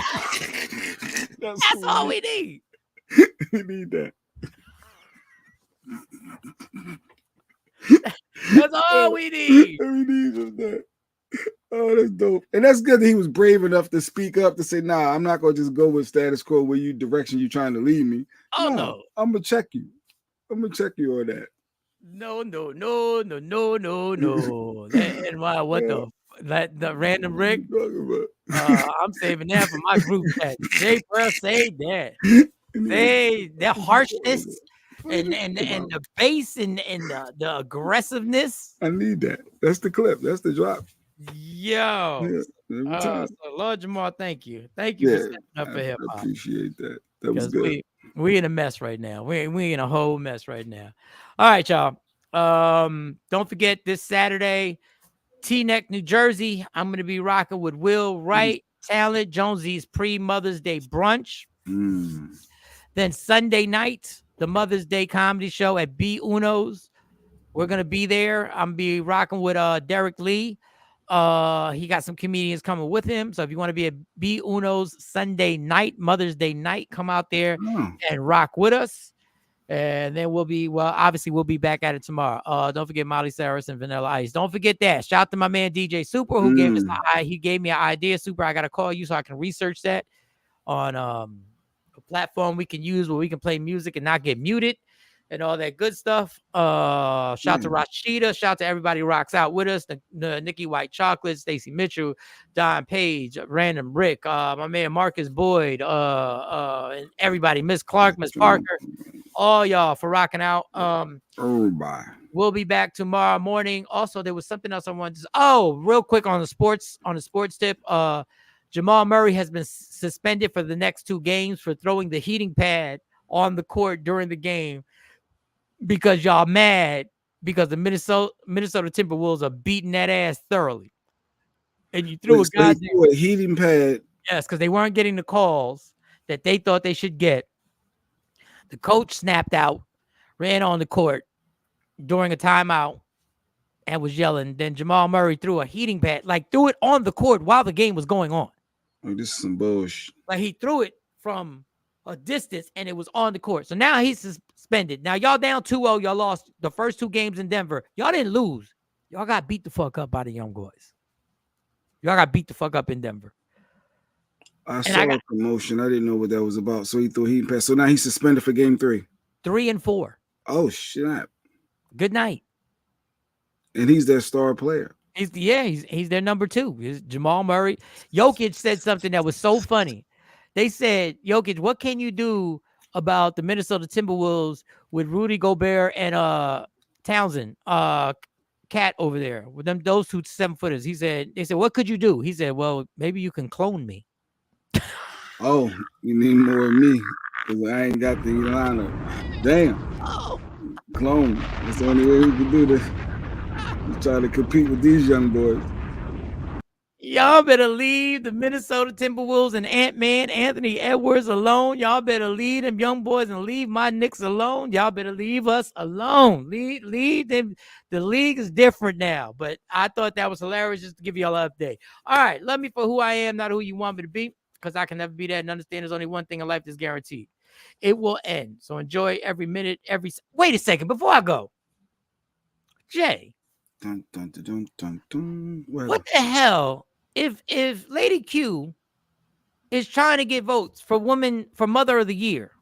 That's all we need. We need that. That's all we need. We need just that. Oh, that's dope. And that's good that he was brave enough to speak up to say, nah, I'm not gonna just go with status quo where you direction you trying to lead me. Oh no. I'm gonna check you. I'm gonna check you on that. No. And why? What the random Rick? I'm saving that for my group chat. Say that. Say that harshness and the bass and the aggressiveness. I need that. That's the clip. That's the drop. Yo. So Lord Jamal, thank you for stepping up for hip hop. I appreciate that. That was good. We in a mess right now. We in a whole mess right now. All right, y'all. Don't forget this Saturday, Teaneck, New Jersey. I'm gonna be rocking with Will Wright, Talent, Jonesy's pre-Mother's Day brunch. Then Sunday night, the Mother's Day comedy show at B Uno's. We're gonna be there. I'm gonna be rocking with Derek Lee. He got some comedians coming with him. So if you want to be at B Uno's Sunday night, Mother's Day night, come out there and rock with us. And then we'll be back at it tomorrow. Don't forget Molly Cyrus and Vanilla Ice. Don't forget that. Shout out to my man DJ Super who gave me an idea. Super, I gotta call you so I can research that on a platform we can use where we can play music and not get muted and all that good stuff. Shout out to Rashida. Shout out to everybody who rocks out with us. The Nikki White Chocolate, Stacey Mitchell, Don Page, Random Rick, my man Marcus Boyd, and everybody, Miss Clark, Miss Parker, all y'all for rocking out. Everybody. We'll be back tomorrow morning. Also, there was something else I wanted to real quick on the sports tip. Jamal Murray has been suspended for the next 2 games for throwing the heating pad on the court during the game because y'all mad because the Minnesota Timberwolves are beating that ass thoroughly. And you threw a heating pad. Yes, because they weren't getting the calls that they thought they should get. The coach snapped out, ran on the court during a timeout and was yelling. Then Jamal Murray threw a heating pad, threw it on the court while the game was going on. Oh, this is some bullshit. He threw it from a distance and it was on the court. So now he's suspended. Now y'all down 2-0. Y'all lost the first 2 games in Denver. Y'all didn't lose. Y'all got beat the fuck up by the young boys. Y'all got beat the fuck up in Denver. I saw a promotion. I didn't know what that was about. So he threw a heat pass. So now he's suspended for game 3. 3 and 4. Oh shit. Good night. And he's their star player. He's their number 2. It's Jamal Murray. Jokic said something that was so funny. They said, Jokic, what can you do about the Minnesota Timberwolves with Rudy Gobert and Townsend, Cat over there with those 2 7-footers? They said, what could you do? He said, well, maybe you can clone me. Oh, you need more of me because I ain't got the lineup. Damn. Oh. Clone. That's the only way we can do this. We try to compete with these young boys. Y'all better leave the Minnesota Timberwolves and Ant-Man Anthony Edwards alone. Y'all better leave them young boys and leave my Knicks alone. Y'all better leave us alone. Leave them. The league is different now, but I thought that was hilarious just to give y'all an update. All right, love me for who I am, not who you want me to be, because I can never be that and understand there's only one thing in life that's guaranteed. It will end. So enjoy every minute, Wait a second, before I go. Jay. Dun, dun, dun, dun, dun. What the hell? If Lady Q is trying to get votes for Mother of the Year,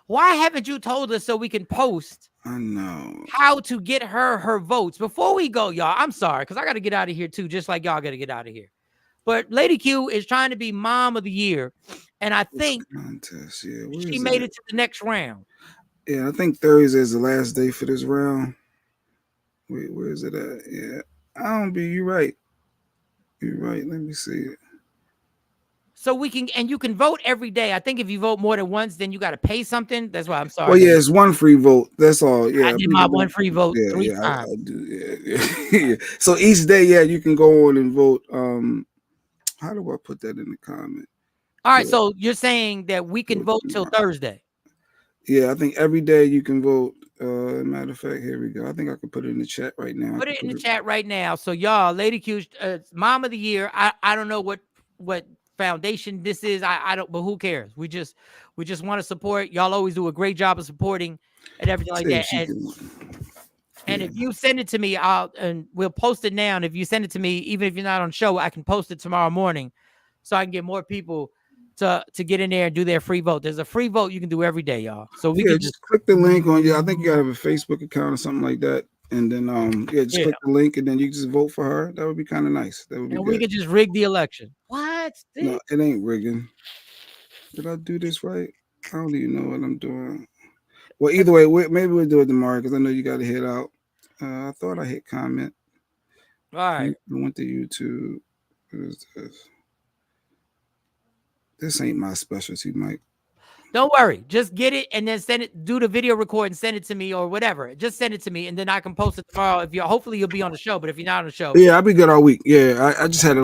why haven't you told us so we can post I know how to get her votes before we go, y'all? I'm sorry, because I got to get out of here too, just like y'all got to get out of here. But Lady Q is trying to be Mom of the Year, and I think contest, she made it to the next round. Yeah, I think Thursday is the last day for this round. Wait, where is it at? Yeah, you're right. You're right. Let me see it. So we can, and you can vote every day. I think if you vote more than once, then you got to pay something. That's why I'm sorry. Well, yeah, it's one free vote. That's all. Yeah, I did my one free vote three yeah, times. I do. Yeah. So each day, yeah, you can go on and vote. How do I put that in the comment? All right, so you're saying that we can vote till Thursday? Yeah, I think every day you can vote. Matter of fact, here we go. I think I can put it in the chat right now. Put it in the chat right now. So y'all, Lady Q, Mom of the Year. I don't know what foundation this is. I don't, but who cares? We just want to support. Y'all always do a great job of supporting and everything like that. And if you send it to me, we'll post it now. And if you send it to me, even if you're not on show, I can post it tomorrow morning, so I can get more people to get in there and do their free vote. There's a free vote you can do every day, y'all. So we can just click the link on you. I think you gotta have a Facebook account or something like that. And then click the link and then you just vote for her. That would be kind of nice. That would be good. We could just rig the election. What? No, it ain't rigging. Did I do this right? I don't even know what I'm doing. Well, either way, maybe we'll do it tomorrow because I know you got to hit out. I thought I hit comment. All right. I went to YouTube. What is this? This ain't my specialty, Mike. Don't worry. Just get it and then send it. Do the video record and send it to me or whatever. Just send it to me and then I can post it tomorrow. Hopefully you'll be on the show. But if you're not on the show, yeah, I'll be good all week. Yeah, I just had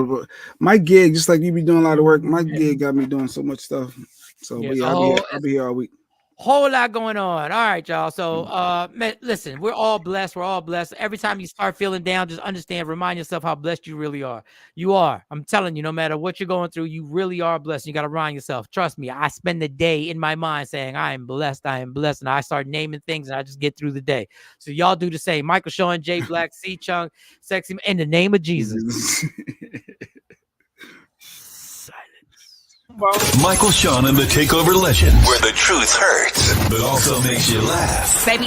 my gig, just like you be doing a lot of work. My gig got me doing so much stuff. So I'll be here all week. Whole lot going on. All right, y'all. So listen, we're all blessed. We're all blessed. Every time you start feeling down, just understand, remind yourself how blessed you really are. You are. I'm telling you, no matter what you're going through, you really are blessed. You got to remind yourself. Trust me, I spend the day in my mind saying, I am blessed. I am blessed. And I start naming things and I just get through the day. So y'all do the same. Michael Shawn, J Black, C Chung, Sexy, in the name of Jesus. Michael Shawn and the Takeover Legend, where the truth hurts, but also makes you laugh. Baby,